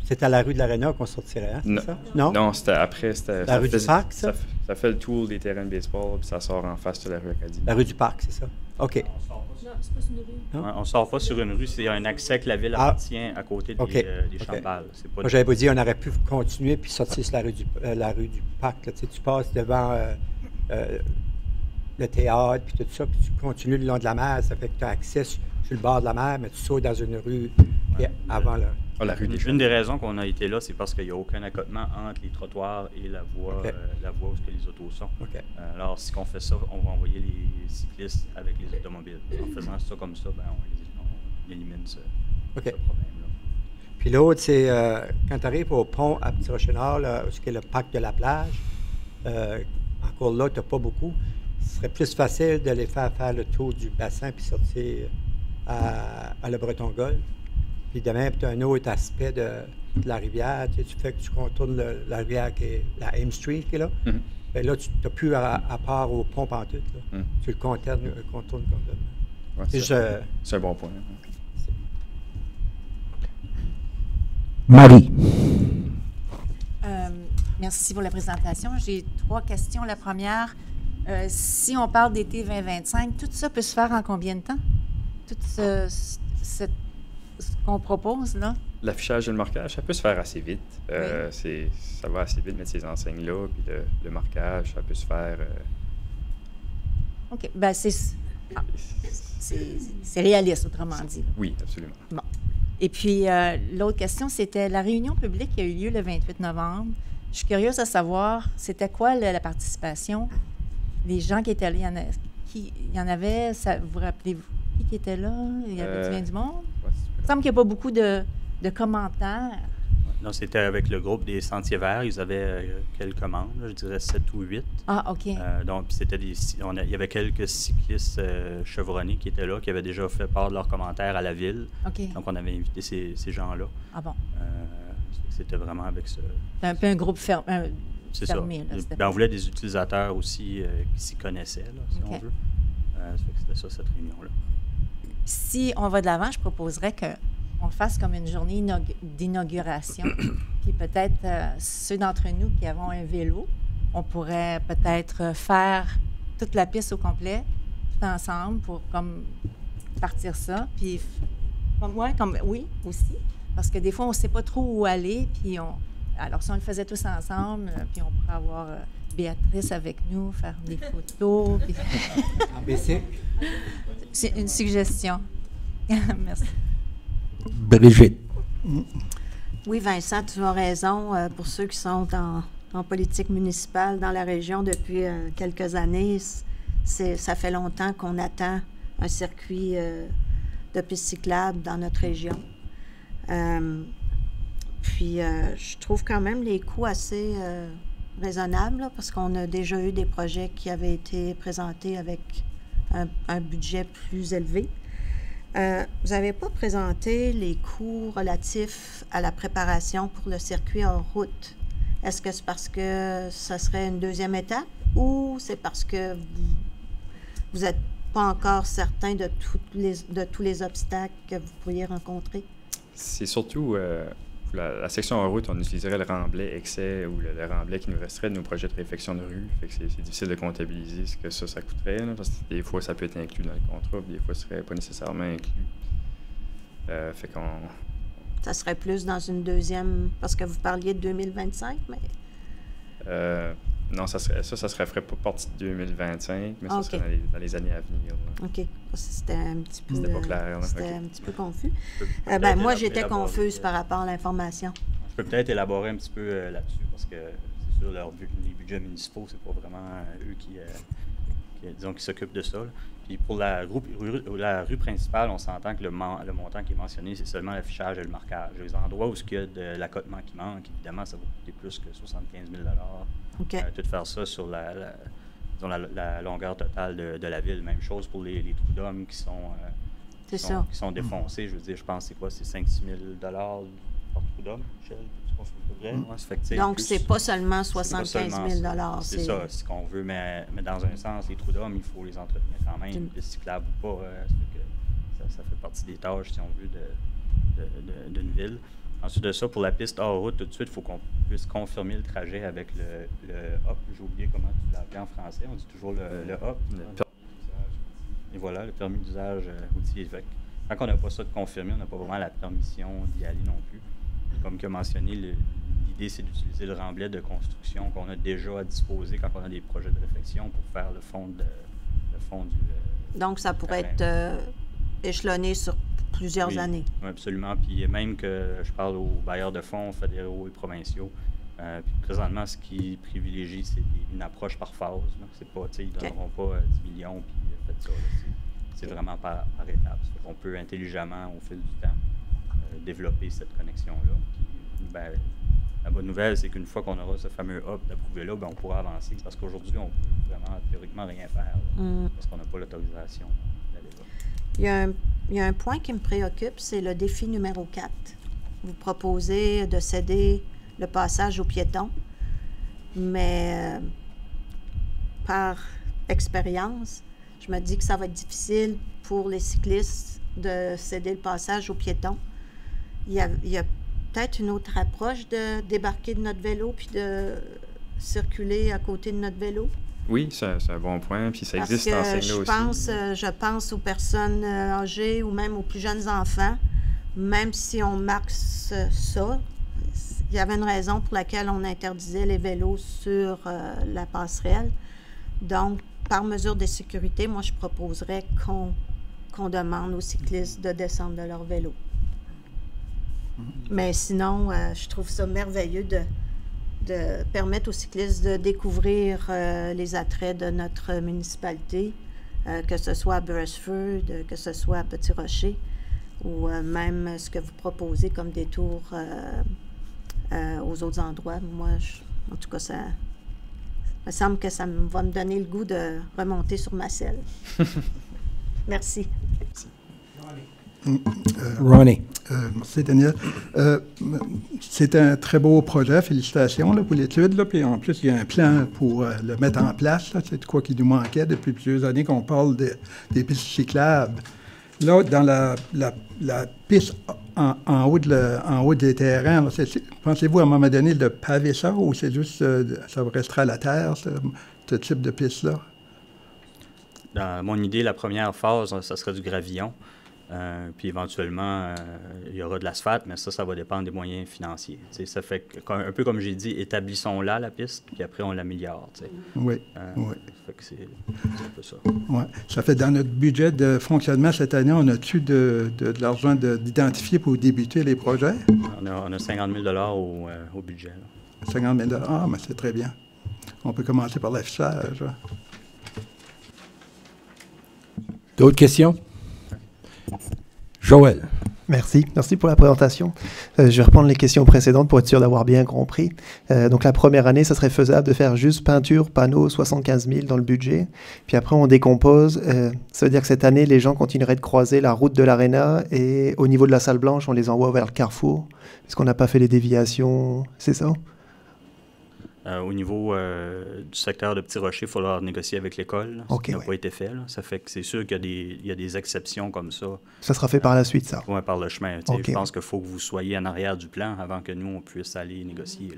C'est à la rue de l'Arena qu'on sortirait, hein? Non. Ça? Non? Non, c'était après. La rue du Parc, ça? Ça fait le tour des terrains de baseball, puis ça sort en face de la rue Acadie. La rue du Parc, c'est ça? OK. Non, c'est pas sur une rue. Non? On ne sort pas sur une rue, c'est un accès que la ville appartient à côté des champs de balles. Moi, j'avais pas dit on aurait pu continuer puis sortir sur la rue du Parc. Là. Tu passes devant le théâtre puis tout ça, puis tu continues le long de la mer. Ça fait que tu as accès sur le bord de la mer, mais tu sautes dans une rue avant là. La rue des Une des raisons qu'on a été là, c'est parce qu'il n'y a aucun accotement entre les trottoirs et la voie où les autos sont. Okay. Alors, si on fait ça, on va envoyer les cyclistes avec les automobiles. En faisant ça comme ça, on élimine ce problème-là. Puis l'autre, c'est quand tu arrives au pont à Petit-Rocher-Nord, où est le parc de la plage, encore là, tu n'as pas beaucoup. ce serait plus facile de les faire le tour du bassin puis sortir à le Breton-Golfe. Puis demain, tu as un autre aspect de la rivière. Tu fais que tu contournes la rivière qui est la Ames Street qui est là. Bien là, tu n'as plus à part au pont en tout. Tu le contournes complètement. Ouais, c'est un bon point. Marie. Merci pour la présentation. J'ai 3 questions. La première, si on parle d'été 2025, tout ça peut se faire en combien de temps? Tout ce qu'on propose, là? L'affichage et le marquage, ça peut se faire assez vite. Oui. Ça va assez vite mettre ces enseignes-là, puis le marquage, ça peut se faire... OK. Bien, c'est réaliste, autrement dit. Oui, absolument. Bon. Et puis, l'autre question, c'était la réunion publique qui a eu lieu le 28 novembre. Je suis curieuse de savoir, c'était quoi la participation? Les gens qui étaient là, il y en avait, vous vous rappelez-vous qui était là? Il y avait bien du monde? Il me semble qu'il n'y a pas beaucoup de commentaires. Non, c'était avec le groupe des Sentiers Verts. Ils avaient quelques membres, là, je dirais 7 ou 8. Ah, OK. Donc, c'était il y avait quelques cyclistes chevronnés qui étaient là, qui avaient déjà fait part de leurs commentaires à la ville. OK. Donc, on avait invité ces gens-là. Ah bon? C'était vraiment avec ce... C'est un peu un groupe fermé. C'est ça. On voulait des utilisateurs aussi qui s'y connaissaient, là, si on veut. C'était ça, cette réunion-là. Si on va de l'avant, je proposerais qu'on fasse comme une journée d'inauguration. Puis peut-être ceux d'entre nous qui avons un vélo, on pourrait peut-être faire toute la piste au complet, tout ensemble, pour comme partir ça. Puis oui, aussi. Parce que des fois, on ne sait pas trop où aller. Puis alors, si on le faisait tous ensemble, puis on pourrait avoir Béatrice avec nous, faire des photos. Puis... En bicycle. C'est une suggestion. Merci. Brigitte. Oui, Vincent, tu as raison. Pour ceux qui sont en politique municipale dans la région depuis quelques années, ça fait longtemps qu'on attend un circuit de piste cyclable dans notre région. Puis, je trouve quand même les coûts assez raisonnables, là, parce qu'on a déjà eu des projets qui avaient été présentés avec un budget plus élevé. Vous n'avez pas présenté les coûts relatifs à la préparation pour le circuit hors route. Est-ce que c'est parce que ça serait une deuxième étape ou c'est parce que vous n'êtes pas encore certain de tous les obstacles que vous pourriez rencontrer? C'est surtout la section en route, on utiliserait le remblai excès ou le remblai qui nous resterait de nos projets de réfection de rue. Fait que c'est difficile de comptabiliser ce que ça coûterait, là, parce que des fois, ça peut être inclus dans le contrat, puis des fois, ce serait pas nécessairement inclus. Fait qu'on... Ça serait plus dans une deuxième... Parce que vous parliez de 2025, mais... Non, ça ferait pas partie de 2025, mais ça serait dans les années à venir. Là. OK. C'était un petit peu... C'était pas clair. C'était un petit peu confus. Moi, j'étais confuse par rapport à l'information. Je peux peut-être élaborer un petit peu là-dessus, parce que c'est sûr, les budgets municipaux, c'est pas vraiment eux qui s'occupent de ça. Là. Puis pour la rue principale, on s'entend que le montant qui est mentionné, c'est seulement l'affichage et le marquage. Les endroits où il y a de l'accotement qui manque, évidemment, ça va coûter plus que 75 000 OK. Tout faire ça sur la longueur totale de la ville. Même chose pour les trous d'hommes qui sont défoncés. Je veux dire, je pense c'est 5-6 000 $ par trou d'homme, Michel? Donc, c'est pas seulement 75 000 $. C'est ça, c'est ce qu'on veut, mais dans un sens, les trous d'hommes, il faut les entretenir quand même, piste cyclable ou pas. Ça fait partie des tâches, si on veut, d'une ville. Ensuite de ça, pour la piste hors route, tout de suite, il faut qu'on puisse confirmer le trajet avec le hop. J'ai oublié comment tu l'as appelé en français. On dit toujours le hop. Et voilà, le permis d'usage routier. Tant qu'on n'a pas ça de confirmé, on n'a pas vraiment la permission d'y aller non plus. Comme tu as mentionné, l'idée, c'est d'utiliser le remblai de construction qu'on a déjà à disposer quand on a des projets de réflexion pour faire le fond du... Donc, ça pourrait être échelonné sur plusieurs années. Oui, absolument. Puis même que je parle aux bailleurs de fonds fédéraux et provinciaux. Puis présentement, ce qui privilégie, c'est une approche par phase. C'est pas, ils ne donneront pas 10 millions puis faites ça. C'est vraiment par étapes. On peut intelligemment, au fil du temps, développer cette connexion-là. Puis, la bonne nouvelle, c'est qu'une fois qu'on aura ce fameux hub d'approuvé-là, on pourra avancer. Parce qu'aujourd'hui, on peut vraiment théoriquement rien faire, parce qu'on n'a pas l'autorisation d'aller là. Il y a un point qui me préoccupe, c'est le défi numéro 4. Vous proposez de céder le passage aux piétons, mais par expérience, je me dis que ça va être difficile pour les cyclistes de céder le passage aux piétons. Il y a peut-être une autre approche de débarquer de notre vélo puis de circuler à côté de notre vélo. Oui, c'est un bon point, puis ça existe en Saguenay aussi. Je pense aux personnes âgées ou même aux plus jeunes enfants, même si on marque ça, il y avait une raison pour laquelle on interdisait les vélos sur la passerelle. Donc, par mesure de sécurité, moi, je proposerais qu'on demande aux cyclistes de descendre de leur vélo. Mais sinon, je trouve ça merveilleux de permettre aux cyclistes de découvrir les attraits de notre municipalité, que ce soit à Beresford, que ce soit à Petit-Rocher, ou même ce que vous proposez comme détour aux autres endroits. Moi, en tout cas, ça me semble que ça va me donner le goût de remonter sur ma selle. Merci. Ronnie. Merci, Daniel. C'est un très beau projet. Félicitations là, pour l'étude. Là. Puis en plus, il y a un plan pour le mettre en place. Là. C'est quoi qui nous manquait depuis plusieurs années qu'on parle des pistes cyclables. Là, dans la piste en haut des terrains, pensez-vous à un moment donné de paver ça ou c'est juste ça restera à la terre, ce type de piste-là? Dans mon idée, la première phase, ça serait du gravillon. Puis éventuellement, il y aura de l'asphalte, mais ça va dépendre des moyens financiers. T'sais, ça fait un peu comme j'ai dit, établissons-la, la piste, puis après on l'améliore. Oui. Fait que c'est un peu ça. Oui. Ça fait dans notre budget de fonctionnement cette année, on a-tu de l'argent d'identifier pour débuter les projets? On a 50 000 au budget. Là. 50 000 ah, mais c'est très bien. On peut commencer par l'affichage. D'autres questions? Joël. Merci pour la présentation. Je vais reprendre les questions précédentes pour être sûr d'avoir bien compris. Donc la première année, ça serait faisable de faire juste peinture, panneaux, 75 000 dans le budget. Puis après, on décompose. Ça veut dire que cette année, les gens continueraient de croiser la route de l'Arena et au niveau de la salle blanche, on les envoie vers le carrefour. Parce qu'on n'a pas fait les déviations, c'est ça? Au niveau du secteur de Petit-Rocher, il va falloir négocier avec l'école, ce qui n'a pas été fait. Là. Ça fait que c'est sûr qu'il y a des exceptions comme ça. Ça sera fait par la suite, ça? Oui, par le chemin. Je pense qu'il faut que vous soyez en arrière du plan avant que nous, on puisse aller négocier.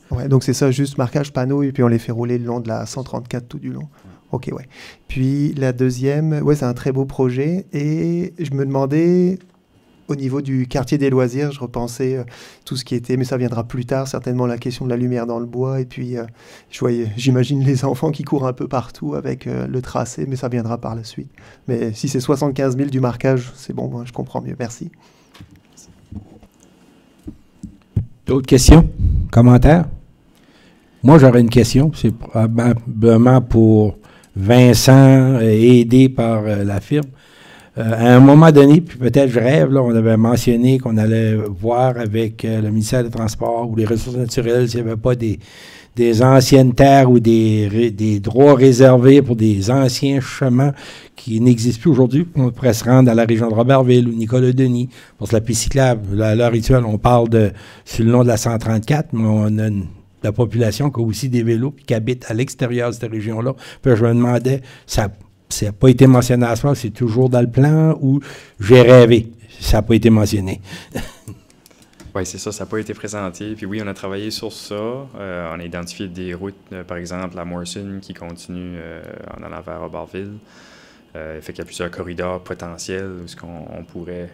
Oui, donc c'est ça, juste marquage panneau, et puis on les fait rouler le long de la 134 tout du long. OK, ouais. Puis la deuxième, c'est un très beau projet. Et je me demandais... Au niveau du quartier des loisirs, je repensais tout ce qui était, mais ça viendra plus tard, certainement la question de la lumière dans le bois. Et puis, j'imagine les enfants qui courent un peu partout avec le tracé, mais ça viendra par la suite. Mais si c'est 75 000 du marquage, c'est bon, moi, je comprends mieux. Merci. D'autres questions? Commentaires? Moi, j'aurais une question. C'est probablement pour Vincent, aidé par la firme. À un moment donné, puis peut-être je rêve, là, on avait mentionné qu'on allait voir avec le ministère des Transports ou les ressources naturelles s'il n'y avait pas des anciennes terres ou des droits réservés pour des anciens chemins qui n'existent plus aujourd'hui. On pourrait se rendre à la région de Robertville ou Nicolas-Denis pour la piste cyclable. À l'heure actuelle, on parle sur le long de la 134, mais on a la population qui a aussi des vélos et qui habite à l'extérieur de cette région-là. Puis je me demandais, ça n'a pas été mentionné à soir, c'est toujours dans le plan ou j'ai rêvé? Ça n'a pas été mentionné. Oui, c'est ça, ça n'a pas été présenté. Puis oui, on a travaillé sur ça. On a identifié des routes, par exemple, à Morrison, qui continue en allant vers Robertville. Fait qu'il y a plusieurs corridors potentiels où on pourrait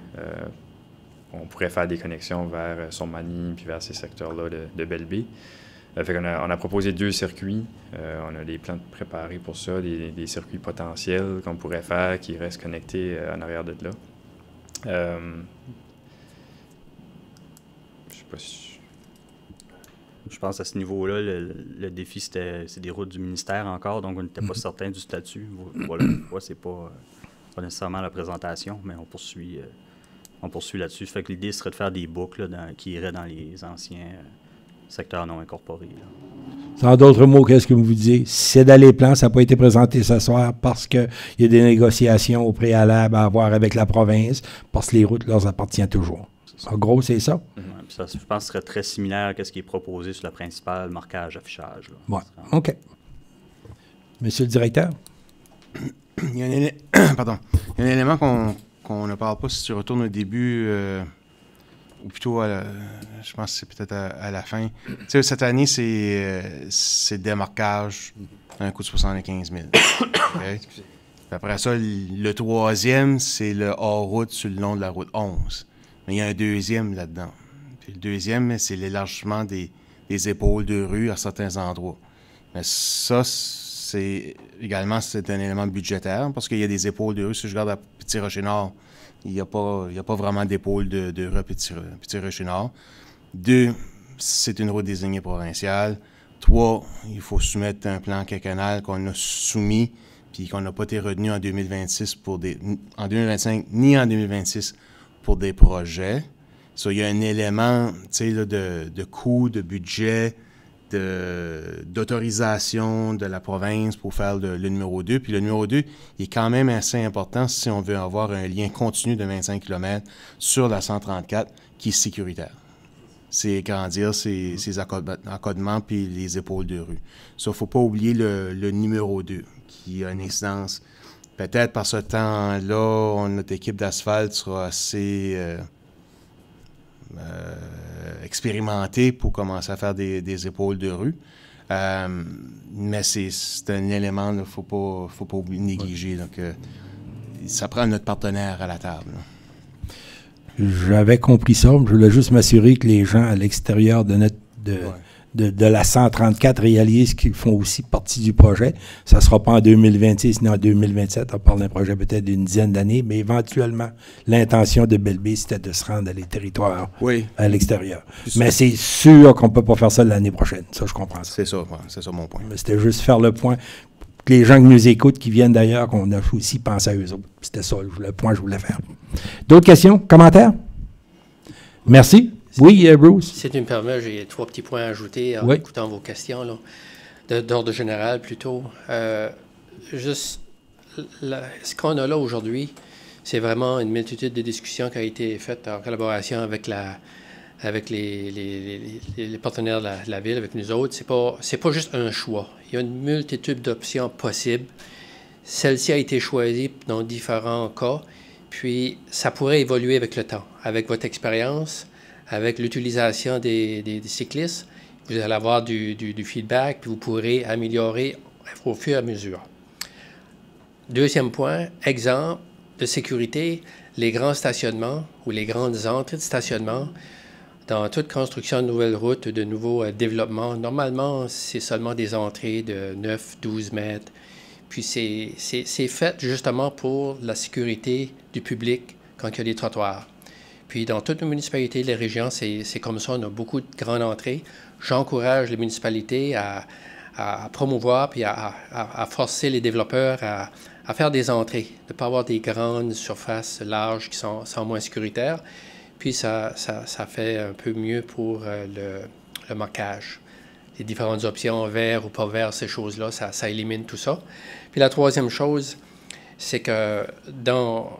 faire des connexions vers Sommany puis vers ces secteurs-là de Belleville. Fait qu'on a proposé 2 circuits. On a des plans préparés pour ça, des circuits potentiels qu'on pourrait faire qui restent connectés en arrière de là. Je sais pas si... Je pense à ce niveau-là, le défi, c'est des routes du ministère encore, donc on n'était pas certain du statut. Voilà, c'est pas nécessairement la présentation, mais on poursuit là-dessus. Fait que l'idée serait de faire des boucles qui iraient dans les anciens secteurs non incorporés. Là. En d'autres mots, qu'est-ce que vous disiez? C'est dans les plans, ça n'a pas été présenté ce soir parce qu'il y a des négociations au préalable à avoir avec la province, parce que les routes leur appartiennent toujours. En gros, c'est ça? Ça, je pense que ce serait très similaire à ce qui est proposé sur la principale, marquage, affichage. Oui, OK. Monsieur le directeur? Il y a un élément qu'on ne parle pas si tu retournes au début, ou plutôt, je pense que c'est peut-être à la fin. Tu sais, cette année, c'est démarquage d'un coût de 75 000. Okay? Puis après ça, le troisième, c'est le hors-route sur le long de la route 11. Mais il y a un deuxième là-dedans. Puis le deuxième, c'est l'élargissement des épaules de rue à certains endroits. Mais ça, c'est un élément budgétaire parce qu'il y a des épaules de rue. Si je regarde à Petit-Rocher-Nord, il n'y a pas vraiment d'épaules de rue à Petit-Rocher-Nord. 2, c'est une route désignée provinciale. 3, il faut soumettre un plan quinquennal qu'on a soumis puis qu'on n'a pas été retenu en 2026 en 2025 ni en 2026 pour des projets. So, il y a un élément de coût, de budget, d'autorisation de la province pour faire le numéro 2. Puis le numéro 2 il est quand même assez important si on veut avoir un lien continu de 25 km sur la 134 qui est sécuritaire. C'est grandir ces accotements puis les épaules de rue. Ça, il ne faut pas oublier le numéro 2 qui a une incidence. Peut-être par ce temps-là, notre équipe d'asphalte sera assez expérimentée pour commencer à faire des épaules de rue. Mais c'est un élément qu'il ne faut pas négliger. Donc, ça prend notre partenaire à la table. J'avais compris ça. Je voulais juste m'assurer que les gens à l'extérieur de la 134 réalisent qu'ils font aussi partie du projet. Ça ne sera pas en 2026 ni en 2027. On parle d'un projet peut-être d'une dizaine d'années, mais éventuellement, l'intention de Belle-Baie, c'était de se rendre dans les territoires à l'extérieur. Mais c'est sûr qu'on ne peut pas faire ça l'année prochaine. Ça, je comprends ça. C'est ça mon point. Mais c'était juste faire le point. Que les gens qui nous écoutent, qui viennent d'ailleurs, qu'on a aussi pensé à eux autres. C'était ça le point que je voulais faire. D'autres questions? Commentaires? Merci. Oui, Bruce? Si tu me permets, j'ai 3 petits points à ajouter en écoutant vos questions, d'ordre général plutôt. Ce qu'on a là aujourd'hui, c'est vraiment une multitude de discussions qui a été faite en collaboration avec les partenaires de la ville, avec nous autres. C'est pas juste un choix. Il y a une multitude d'options possibles. Celle-ci a été choisie dans différents cas, puis ça pourrait évoluer avec le temps, avec votre expérience, avec l'utilisation des cyclistes. Vous allez avoir du feedback, puis vous pourrez améliorer au fur et à mesure. Deuxième point, exemple de sécurité, les grands stationnements ou les grandes entrées de stationnement. Dans toute construction de nouvelles routes, de nouveaux développements, normalement, c'est seulement des entrées de 9-12 mètres. Puis c'est fait justement pour la sécurité du public quand il y a des trottoirs. Puis dans toutes les municipalités de la région, c'est comme ça, on a beaucoup de grandes entrées. J'encourage les municipalités à promouvoir puis à forcer les développeurs à faire des entrées, de ne pas avoir des grandes surfaces larges qui sont moins sécuritaires. Puis ça fait un peu mieux pour le marquage. Les différentes options, vert ou pas vert, ces choses-là, ça élimine tout ça. Puis la troisième chose, c'est que dans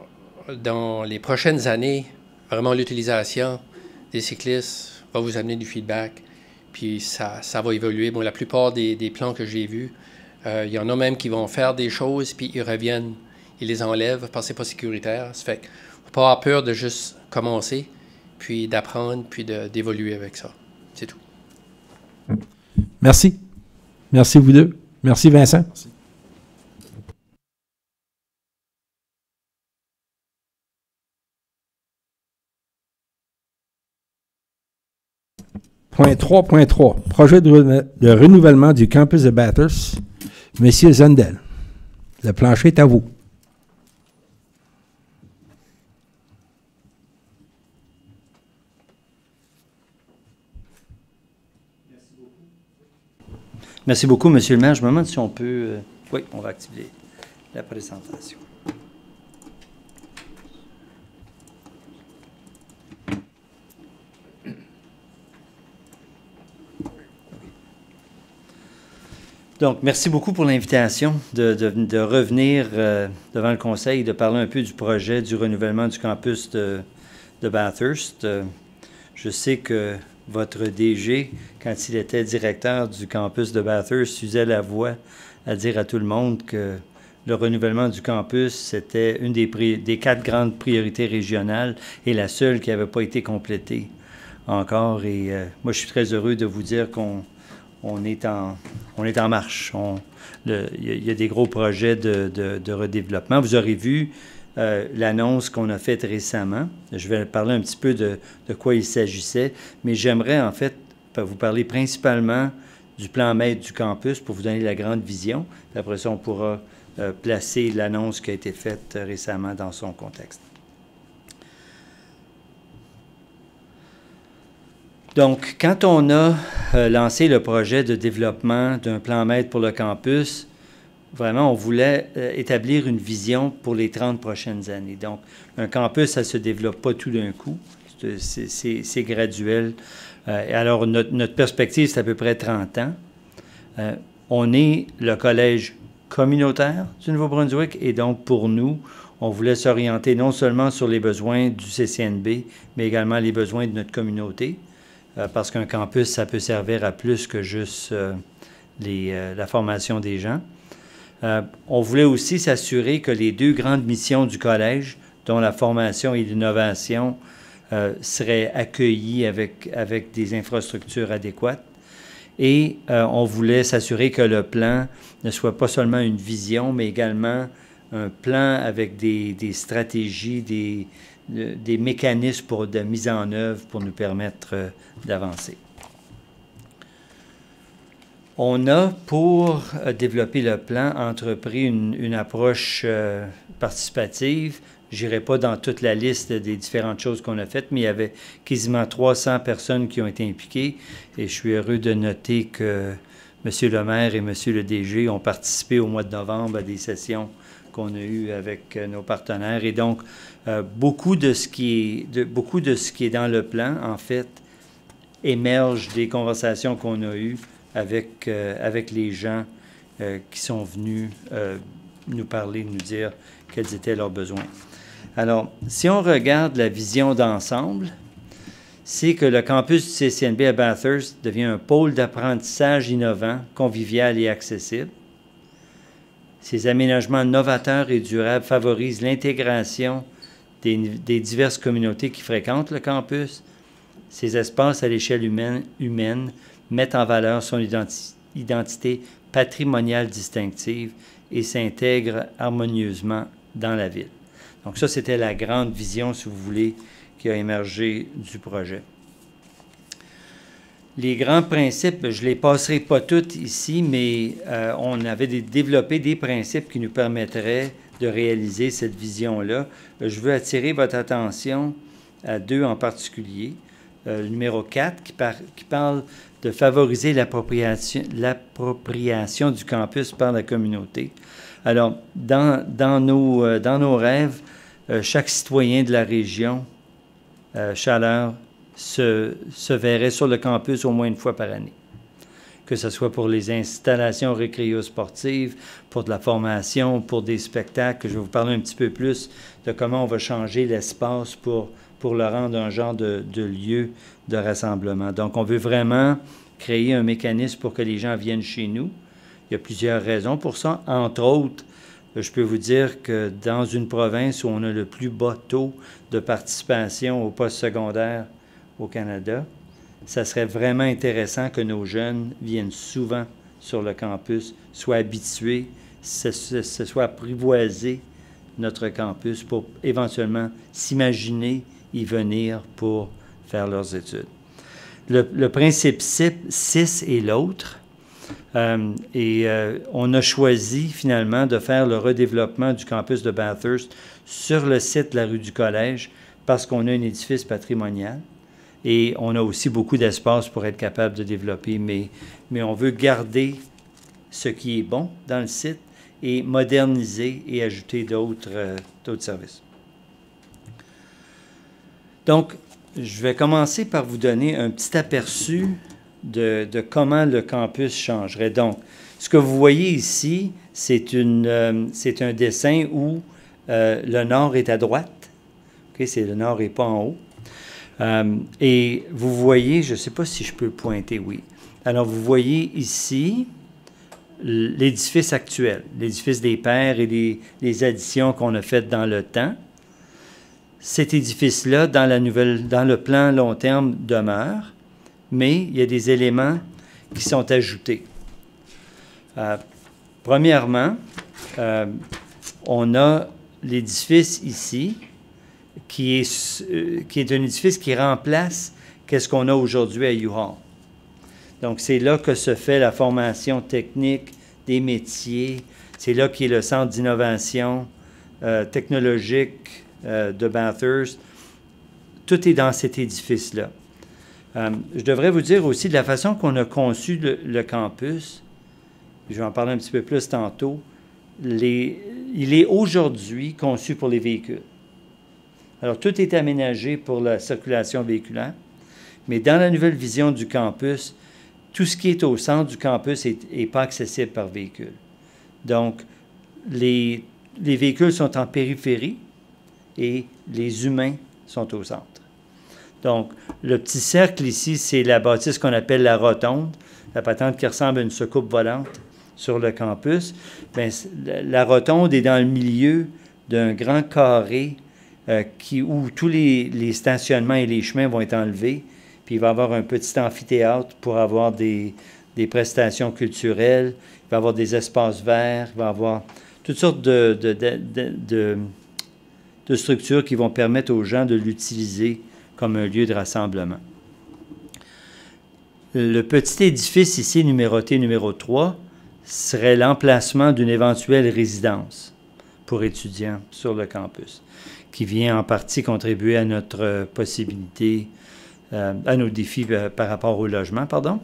les prochaines années, vraiment l'utilisation des cyclistes va vous amener du feedback. Puis ça va évoluer. Bon, la plupart des plans que j'ai vus, il y en a même qui vont faire des choses, puis ils reviennent, ils les enlèvent parce que c'est pas sécuritaire. Ça fait qu'il ne faut pas avoir peur de juste commencer, puis d'apprendre, puis d'évoluer avec ça. C'est tout. Merci. Merci vous deux. Merci Vincent. Merci. Point 3.3. Projet de renouvellement du campus de Bathurst. Monsieur Zundel, le plancher est à vous. Merci beaucoup, Monsieur le maire. Je me demande si on peut... oui, on va activer la présentation. Donc, merci beaucoup pour l'invitation de revenir devant le Conseil et de parler un peu du projet du renouvellement du campus de Bathurst. Je sais que votre DG, quand il était directeur du campus de Bathurst, usait la voix à dire à tout le monde que le renouvellement du campus, c'était une des 4 grandes priorités régionales et la seule qui n'avait pas été complétée encore. Et moi, je suis très heureux de vous dire qu'on est en marche. Il y a des gros projets de redéveloppement. Vous aurez vu l'annonce qu'on a faite récemment. Je vais parler un petit peu de quoi il s'agissait, mais j'aimerais en fait vous parler principalement du plan maître du campus pour vous donner la grande vision. Puis après ça, on pourra placer l'annonce qui a été faite récemment dans son contexte. Donc, quand on a lancé le projet de développement d'un plan maître pour le campus, vraiment, on voulait établir une vision pour les 30 prochaines années. Donc, un campus, ça ne se développe pas tout d'un coup. C'est graduel. Alors, notre perspective, c'est à peu près 30 ans. On est le collège communautaire du Nouveau-Brunswick et donc, pour nous, on voulait s'orienter non seulement sur les besoins du CCNB, mais également les besoins de notre communauté, parce qu'un campus, ça peut servir à plus que juste la formation des gens. On voulait aussi s'assurer que les 2 grandes missions du collège, dont la formation et l'innovation, seraient accueillies avec des infrastructures adéquates. Et on voulait s'assurer que le plan ne soit pas seulement une vision, mais également un plan avec des stratégies, des mécanismes de mise en œuvre pour nous permettre d'avancer. On a, pour développer le plan, entrepris une approche participative. Je n'irai pas dans toute la liste des différentes choses qu'on a faites, mais il y avait quasiment 300 personnes qui ont été impliquées. Et je suis heureux de noter que M. le maire et M. le DG ont participé au mois de novembre à des sessions qu'on a eues avec nos partenaires. Et donc, beaucoup de ce qui est dans le plan, en fait, émerge des conversations qu'on a eues avec les gens qui sont venus nous parler, nous dire quels étaient leurs besoins. Alors, si on regarde la vision d'ensemble, c'est que le campus du CCNB à Bathurst devient un pôle d'apprentissage innovant, convivial et accessible. Ces aménagements novateurs et durables favorisent l'intégration des diverses communautés qui fréquentent le campus. Ces espaces à l'échelle humaine mettent en valeur son identité patrimoniale distinctive et s'intègrent harmonieusement dans la ville. Donc ça, c'était la grande vision, si vous voulez, qui a émergé du projet. Les grands principes, je ne les passerai pas toutes ici, mais on avait développé des principes qui nous permettraient de réaliser cette vision-là. Je veux attirer votre attention à 2 en particulier. Le numéro 4, qui parle de favoriser l'appropriation du campus par la communauté. Alors, dans nos rêves, chaque citoyen de la région, Chaleur, se verrait sur le campus au moins une fois par année. Que ce soit pour les installations récréo-sportives, pour de la formation, pour des spectacles. Je vais vous parler un petit peu plus de comment on va changer l'espace pour le rendre un genre de lieu de rassemblement. Donc, on veut vraiment créer un mécanisme pour que les gens viennent chez nous. Il y a plusieurs raisons pour ça. Entre autres, je peux vous dire que dans une province où on a le plus bas taux de participation au post-secondaire au Canada, ça serait vraiment intéressant que nos jeunes viennent souvent sur le campus, soient habitués, se soient apprivoisés notre campus pour éventuellement s'imaginer y venir pour faire leurs études. Le principe 6 est l'autre. On a choisi finalement de faire le redéveloppement du campus de Bathurst sur le site de la rue du Collège parce qu'on a un édifice patrimonial et on a aussi beaucoup d'espace pour être capable de développer, mais on veut garder ce qui est bon dans le site et moderniser et ajouter d'autres services. Donc, je vais commencer par vous donner un petit aperçu de comment le campus changerait. Donc, ce que vous voyez ici, c'est un dessin où le nord est à droite. Okay, c'est le nord et pas en haut. Et vous voyez, je ne sais pas si je peux pointer, oui. Alors, vous voyez ici l'édifice actuel, l'édifice des pères et les additions qu'on a faites dans le temps. Cet édifice-là, dans le plan long terme, demeure, mais il y a des éléments qui sont ajoutés. Premièrement, on a l'édifice ici, qui est un édifice qui remplace qu'est-ce qu'on a aujourd'hui à U-Haul. Donc, c'est là que se fait la formation technique des métiers. C'est là qu'est le centre d'innovation technologique de Bathurst. Tout est dans cet édifice-là. Je devrais vous dire aussi de la façon qu'on a conçu le campus, je vais en parler un petit peu plus tantôt, il est aujourd'hui conçu pour les véhicules. Alors, tout est aménagé pour la circulation véhiculaire, mais dans la nouvelle vision du campus, tout ce qui est au centre du campus n'est pas accessible par véhicule. Donc, les véhicules sont en périphérie et les humains sont au centre. Donc, le petit cercle ici, c'est la bâtisse qu'on appelle la rotonde, la patente qui ressemble à une soucoupe volante sur le campus. Bien, la rotonde est dans le milieu d'un grand carré où tous les stationnements et les chemins vont être enlevés. Puis il va y avoir un petit amphithéâtre pour avoir des prestations culturelles. Il va y avoir des espaces verts. Il va y avoir toutes sortes de structures qui vont permettre aux gens de l'utiliser comme un lieu de rassemblement. Le petit édifice ici, numéroté numéro 3, serait l'emplacement d'une éventuelle résidence pour étudiants sur le campus, qui vient en partie contribuer à notre possibilité, à nos défis par rapport au logement, pardon.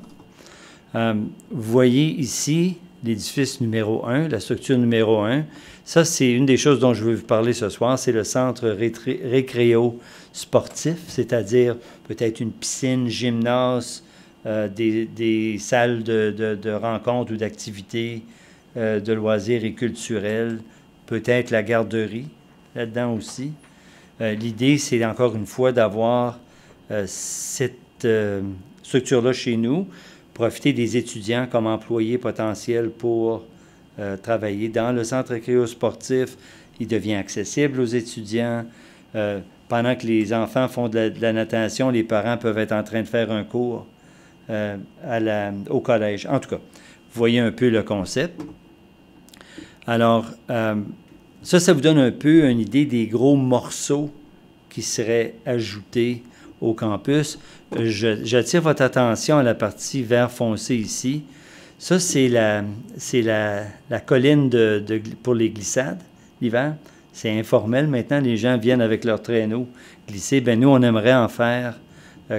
Vous voyez ici l'édifice numéro 1, la structure numéro 1. Ça, c'est une des choses dont je veux vous parler ce soir, c'est le centre récréo-sportif, c'est-à-dire peut-être une piscine, gymnase, des salles de rencontres ou d'activités, de loisirs et culturels, peut-être la garderie là-dedans aussi. L'idée, c'est encore une fois d'avoir cette structure-là chez nous, profiter des étudiants comme employés potentiels pour travailler dans le centre récréo-sportif. Il devient accessible aux étudiants. Pendant que les enfants font de la natation, les parents peuvent être en train de faire un cours au collège. En tout cas, vous voyez un peu le concept. Alors, ça vous donne un peu une idée des gros morceaux qui seraient ajoutés au campus. J'attire votre attention à la partie vert foncé ici. Ça, c'est la colline pour les glissades l'hiver. C'est informel. Maintenant, les gens viennent avec leur traîneau glisser. Bien, nous, on aimerait en faire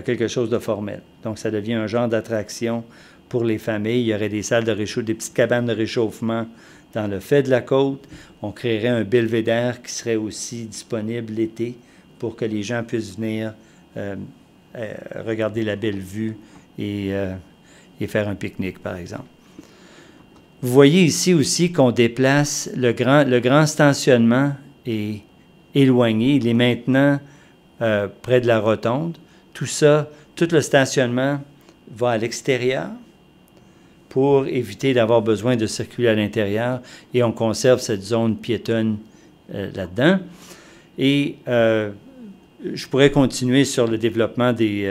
quelque chose de formel. Donc, ça devient un genre d'attraction pour les familles. Il y aurait des salles de réchauffement, des petites cabanes de réchauffement dans le fait de la côte. On créerait un belvédère qui serait aussi disponible l'été pour que les gens puissent venir regarder la belle vue et faire un pique-nique, par exemple. Vous voyez ici aussi qu'on déplace le grand stationnement est éloigné. Il est maintenant près de la rotonde. Tout le stationnement va à l'extérieur pour éviter d'avoir besoin de circuler à l'intérieur et on conserve cette zone piétonne là-dedans. Et je pourrais continuer sur le développement du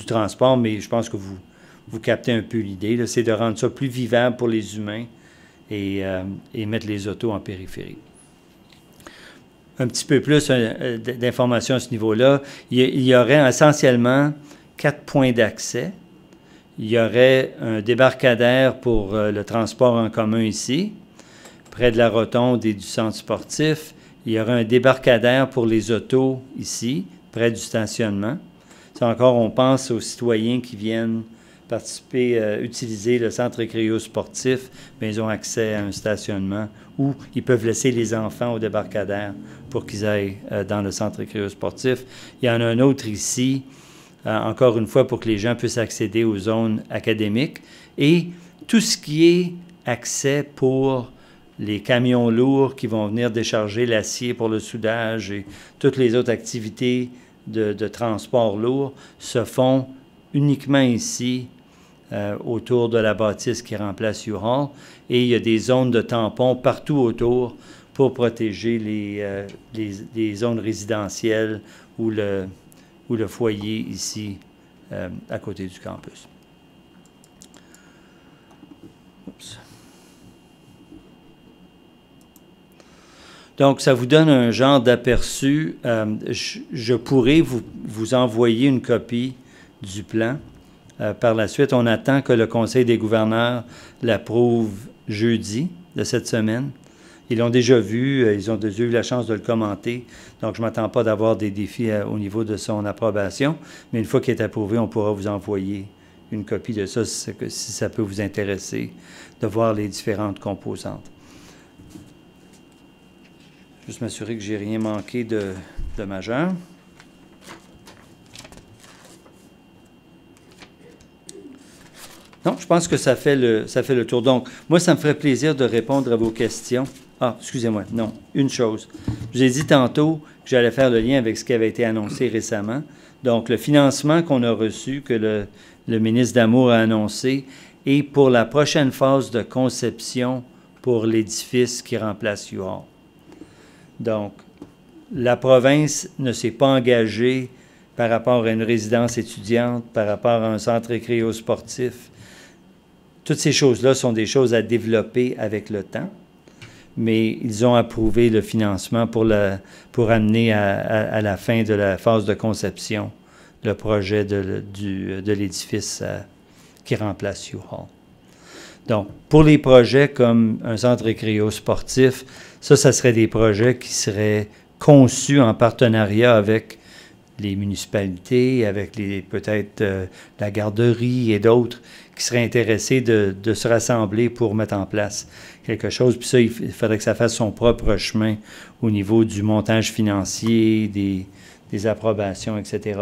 transport, mais je pense que vous captez un peu l'idée. C'est de rendre ça plus vivable pour les humains et mettre les autos en périphérie. Un petit peu plus d'informations à ce niveau-là. Il y aurait essentiellement 4 points d'accès. Il y aurait un débarcadère pour le transport en commun ici, près de la rotonde et du centre sportif. Il y aurait un débarcadère pour les autos ici, près du stationnement. Ça encore, on pense aux citoyens qui viennent participer, utiliser le centre récréo-sportif, bien, ils ont accès à un stationnement où ils peuvent laisser les enfants au débarcadère pour qu'ils aillent dans le centre récréo-sportif. Il y en a un autre ici encore une fois, pour que les gens puissent accéder aux zones académiques. Et tout ce qui est accès pour les camions lourds qui vont venir décharger l'acier pour le soudage et toutes les autres activités de transport lourd se font uniquement ici, autour de la bâtisse qui remplace U-Haul. Et il y a des zones de tampons partout autour pour protéger les zones résidentielles ou le foyer ici, à côté du campus. Oups. Donc, ça vous donne un genre d'aperçu. Je pourrais vous envoyer une copie du plan. Par la suite, on attend que le Conseil des gouverneurs l'approuve jeudi de cette semaine. Ils l'ont déjà vu, ils ont déjà eu la chance de le commenter, donc je ne m'attends pas d'avoir des défis au niveau de son approbation, mais une fois qu'il est approuvé, on pourra vous envoyer une copie de ça si ça peut vous intéresser de voir les différentes composantes. Juste m'assurer que je n'ai rien manqué de majeur. Non, je pense que ça fait le tour. Donc, moi, ça me ferait plaisir de répondre à vos questions. Ah, excusez-moi, non, une chose. Je vous ai dit tantôt que j'allais faire le lien avec ce qui avait été annoncé récemment. Donc, le financement qu'on a reçu, que le ministre D'Amour a annoncé, est pour la prochaine phase de conception pour l'édifice qui remplace U-Haul. Donc, la province ne s'est pas engagée par rapport à une résidence étudiante, par rapport à un centre récréo-sportif. Toutes ces choses-là sont des choses à développer avec le temps, mais ils ont approuvé le financement pour amener à la fin de la phase de conception le projet de l'édifice qui remplace U-Haul. Donc, pour les projets comme un centre récréo-sportif, ça serait des projets qui seraient conçus en partenariat avec les municipalités, avec peut-être la garderie et d'autres qui seraient intéressés de se rassembler pour mettre en place quelque chose. Puis ça, il faudrait que ça fasse son propre chemin au niveau du montage financier, des approbations, etc.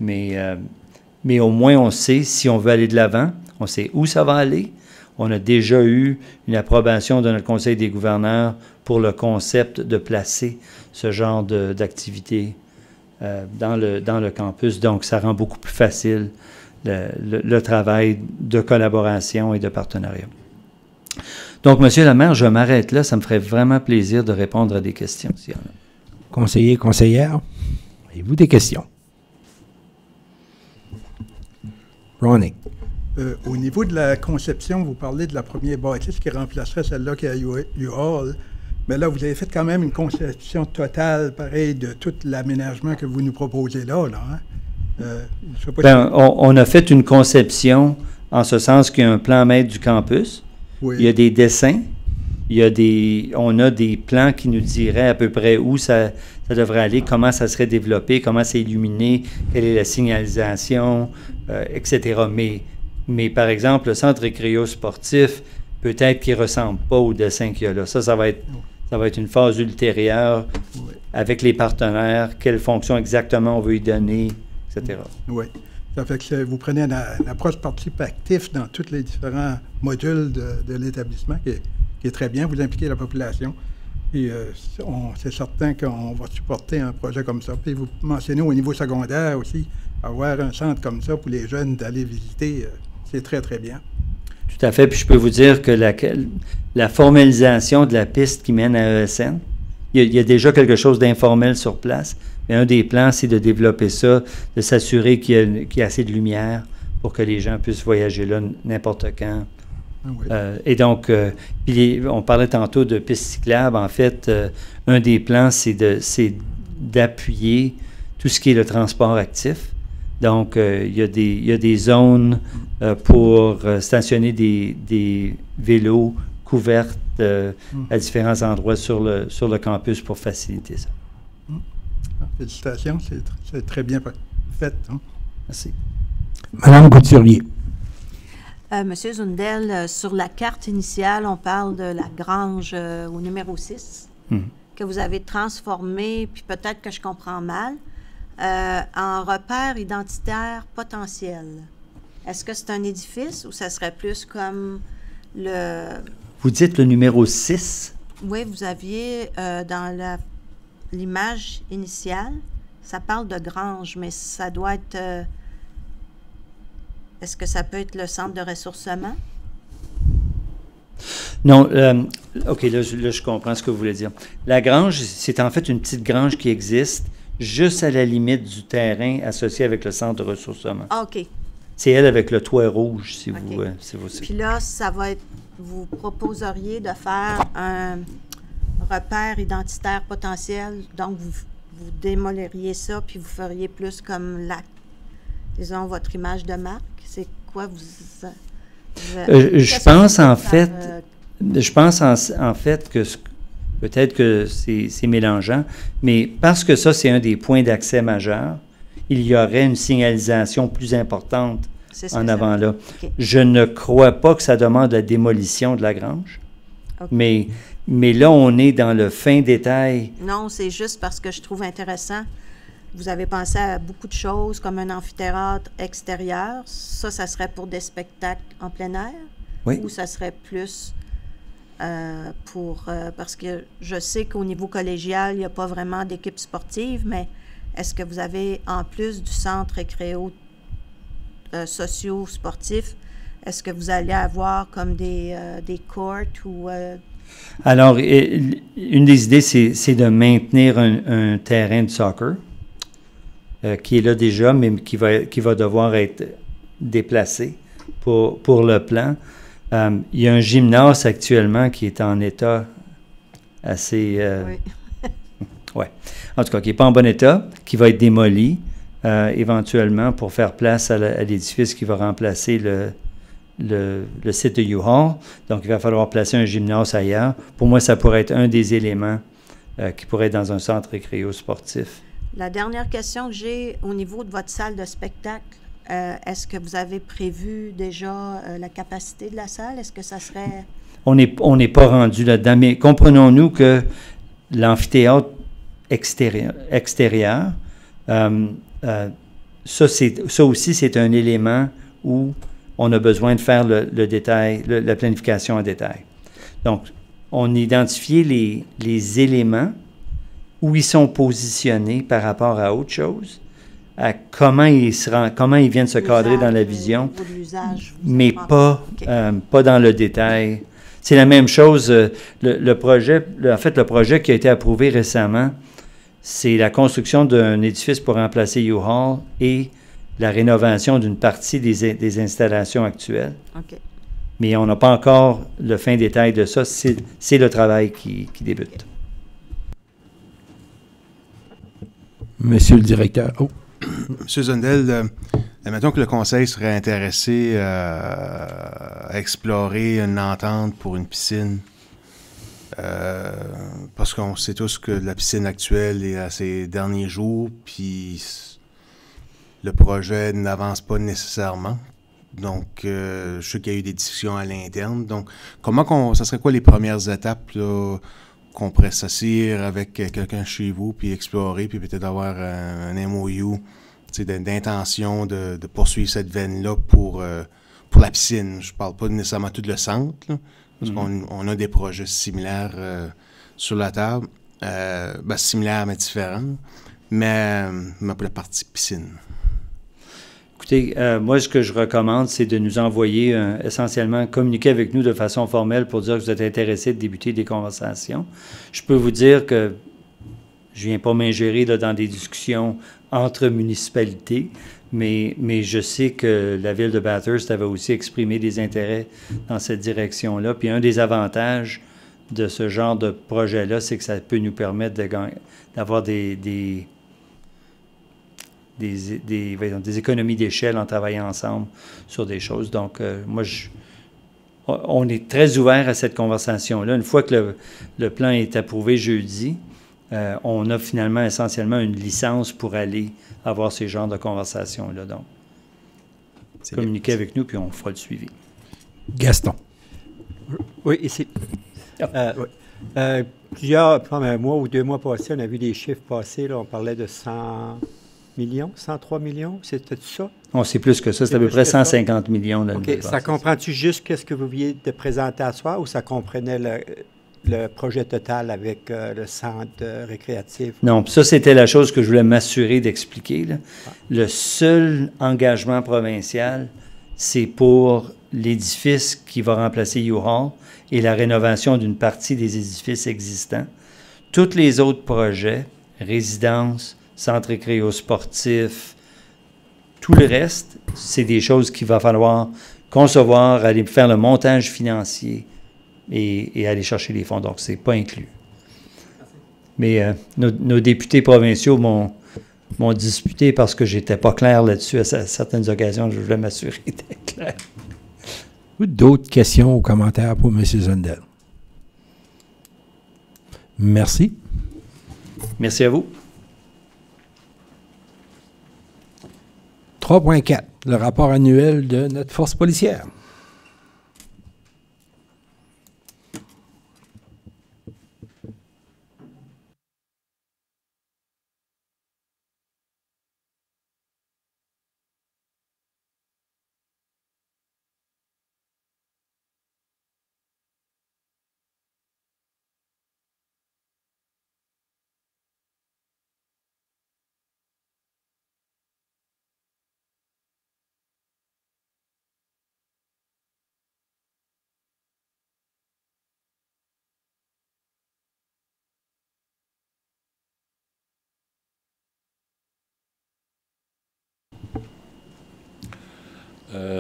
Mais au moins, on sait si on veut aller de l'avant, on sait où ça va aller. On a déjà eu une approbation de notre Conseil des gouverneurs pour le concept de placer ce genre d'activité dans le campus. Donc, ça rend beaucoup plus facile le travail de collaboration et de partenariat. Donc, Monsieur le maire, je m'arrête là. Ça me ferait vraiment plaisir de répondre à des questions s'il y en a. Conseiller, conseillère, avez-vous des questions? Ronnie. Au niveau de la conception, vous parlez de la première bâtisse qui remplacerait celle-là qui est à U-Haul. Mais là, vous avez fait quand même une conception totale, pareil, de tout l'aménagement que vous nous proposez là. Hein? On a fait une conception en ce sens qu'il y a un plan maître du campus. Oui. Il y a des dessins. On a des plans qui nous diraient à peu près où ça devrait aller, comment ça serait développé, comment c'est illuminé, quelle est la signalisation, etc. Mais par exemple, le centre récréo-sportif, peut-être qu'il ne ressemble pas au dessin qu'il y a là. Ça va être une phase ultérieure avec les partenaires, quelle fonction exactement on veut y donner, etc. Oui. Ça fait que vous prenez une approche participative dans tous les différents modules de l'établissement qui est très bien. Vous impliquez la population. Et c'est certain qu'on va supporter un projet comme ça. Puis vous mentionnez au niveau secondaire aussi, avoir un centre comme ça pour les jeunes d'aller visiter, c'est très, très bien. Tout à fait. Puis je peux vous dire que la formalisation de la piste qui mène à ESN, il y a déjà quelque chose d'informel sur place. Mais un des plans, c'est de développer ça, de s'assurer qu'il y a assez de lumière pour que les gens puissent voyager là n'importe quand. Oui. Et donc, on parlait tantôt de pistes cyclables. En fait, un des plans, c'est d'appuyer tout ce qui est le transport actif. Donc, il y a des zones pour stationner des vélos couvertes à différents endroits sur le campus pour faciliter ça. Félicitations, c'est très bien fait. Hein? Merci. Madame Couturier. Monsieur Zundel, sur la carte initiale, on parle de la grange au numéro 6, que vous avez transformée, puis peut-être que je comprends mal. en repère identitaire potentiel. Est-ce que c'est un édifice ou ça serait plus comme le... Vous dites le numéro 6? Oui, vous aviez dans l'image initiale, ça parle de grange, mais ça doit être... est-ce que ça peut être le centre de ressourcement? Non, OK, là, je comprends ce que vous voulez dire. La grange, c'est en fait une petite grange qui existe juste à la limite du terrain associé avec le centre de ressourcement. Ah, OK. C'est elle avec le toit rouge, si vous... Puis là, ça va être... Vous proposeriez de faire un repère identitaire potentiel, donc vous démoliriez ça, puis vous feriez plus comme disons, votre image de marque. C'est quoi je pense en fait que peut-être que c'est mélangeant, mais parce que ça, c'est un des points d'accès majeurs, il y aurait une signalisation plus importante en avant là. Okay. Je ne crois pas que ça demande la démolition de la grange, okay. mais là, on est dans le fin détail. Non, c'est juste parce que je trouve intéressant. Vous avez pensé à beaucoup de choses, comme un amphithéâtre extérieur. Ça serait pour des spectacles en plein air? Oui. Ou ça serait plus parce que je sais qu'au niveau collégial, il n'y a pas vraiment d'équipe sportive, mais est-ce que vous avez, en plus du centre récréo socio-sportif, est-ce que vous allez avoir comme des courts ou... Alors, une des idées, c'est de maintenir un terrain de soccer qui est là déjà, mais qui va devoir être déplacé pour le plan. Il y a un gymnase actuellement qui est en état assez... oui. Ouais. En tout cas, qui n'est pas en bon état, qui va être démoli éventuellement pour faire place à l'édifice qui va remplacer le site de U-Haul. Donc, il va falloir placer un gymnase ailleurs. Pour moi, ça pourrait être un des éléments qui pourrait être dans un centre récréo-sportif. La dernière question que j'ai au niveau de votre salle de spectacle, est-ce que vous avez prévu déjà la capacité de la salle? Est-ce que ça serait... On n'est pas rendu là-dedans, mais comprenons-nous que l'amphithéâtre extérieur, ça aussi, c'est un élément où on a besoin de faire le détail, la planification en détail. Donc, on identifie les éléments, où ils sont positionnés par rapport à autre chose, à comment ils viennent se cadrer dans la vision, mais pas dans le détail. C'est la même chose, le projet qui a été approuvé récemment, c'est la construction d'un édifice pour remplacer U-Haul et la rénovation d'une partie des installations actuelles. Okay. Mais on n'a pas encore le fin détail de ça. C'est le travail qui débute. Okay. Monsieur le directeur. Oh. Monsieur Zundel, admettons que le conseil serait intéressé à explorer une entente pour une piscine. Parce qu'on sait tous que la piscine actuelle est à ses derniers jours, puis le projet n'avance pas nécessairement. Donc, je sais qu'il y a eu des discussions à l'interne. Donc, ça serait quoi les premières étapes là, qu'on pourrait s'assire avec quelqu'un chez vous, puis explorer, puis peut-être avoir un MOU d'intention de poursuivre cette veine-là pour la piscine. Je parle pas nécessairement tout le centre, là, parce qu'on a des projets similaires sur la table, similaires mais différents, mais pour la partie piscine. Écoutez, moi, ce que je recommande, c'est de nous envoyer, essentiellement, communiquer avec nous de façon formelle pour dire que vous êtes intéressé de débuter des conversations. Je peux vous dire que je ne viens pas m'ingérer dans des discussions entre municipalités, mais je sais que la ville de Bathurst avait aussi exprimé des intérêts dans cette direction-là. Puis un des avantages de ce genre de projet-là, c'est que ça peut nous permettre d'avoir des économies d'échelle en travaillant ensemble sur des choses. Donc, on est très ouvert à cette conversation-là. Une fois que le plan est approuvé jeudi, on a finalement essentiellement une licence pour aller avoir ces genres de conversations-là. Donc, communiquez avec nous, puis on fera le suivi. Gaston. Oui, ici. Plusieurs, un mois ou 2 mois passés, on a vu des chiffres passer, là, on parlait de 100 millions, 103 millions, c'était ça? Non, c'est plus que ça, c'est à peu près 150 millions. Là, OK, ça comprend-tu juste qu'est-ce que vous vouliez de présenter à soir ou ça comprenait le projet total avec le centre récréatif? Non, ça, c'était la chose que je voulais m'assurer d'expliquer. Là. Le seul engagement provincial, c'est pour l'édifice qui va remplacer U-Haul et la rénovation d'une partie des édifices existants. Tous les autres projets, résidences, centres récréo-sportifs, tout le reste, c'est des choses qu'il va falloir concevoir, aller faire le montage financier et aller chercher les fonds. Donc, ce n'est pas inclus. Mais nos députés provinciaux m'ont disputé parce que je n'étais pas clair là-dessus à certaines occasions. Je voulais m'assurer d'être clair. Ou d'autres questions ou commentaires pour M. Zundel? Merci. Merci à vous. 3.4, le rapport annuel de notre force policière.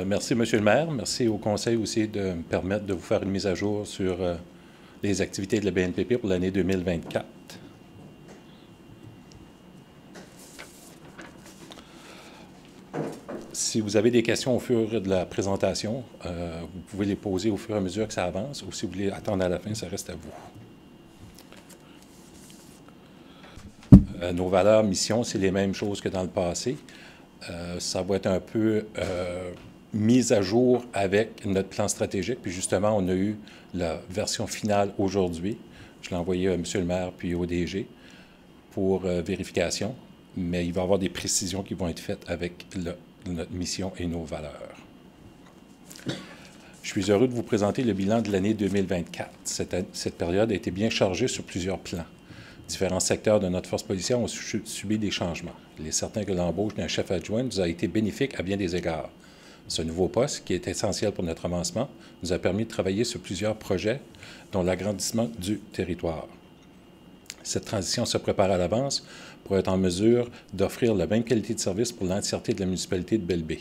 Merci, M. le maire. Merci au conseil aussi de me permettre de vous faire une mise à jour sur les activités de la BNPP pour l'année 2024. Si vous avez des questions au fur de la présentation, vous pouvez les poser au fur et à mesure que ça avance, ou si vous voulez attendre à la fin, ça reste à vous. Nos valeurs, missions, c'est les mêmes choses que dans le passé. Ça va être un peu mise à jour avec notre plan stratégique. Puis justement, on a eu la version finale aujourd'hui. Je l'ai envoyé à M. le maire puis au DG pour vérification. Mais il va y avoir des précisions qui vont être faites avec notre mission et nos valeurs. Je suis heureux de vous présenter le bilan de l'année 2024. Cette période a été bien chargée sur plusieurs plans. Différents secteurs de notre force policière ont subi des changements. Il est certain que l'embauche d'un chef adjoint nous a été bénéfique à bien des égards. Ce nouveau poste, qui est essentiel pour notre avancement, nous a permis de travailler sur plusieurs projets, dont l'agrandissement du territoire. Cette transition se prépare à l'avance pour être en mesure d'offrir la même qualité de service pour l'entièreté de la municipalité de Belle-Baie.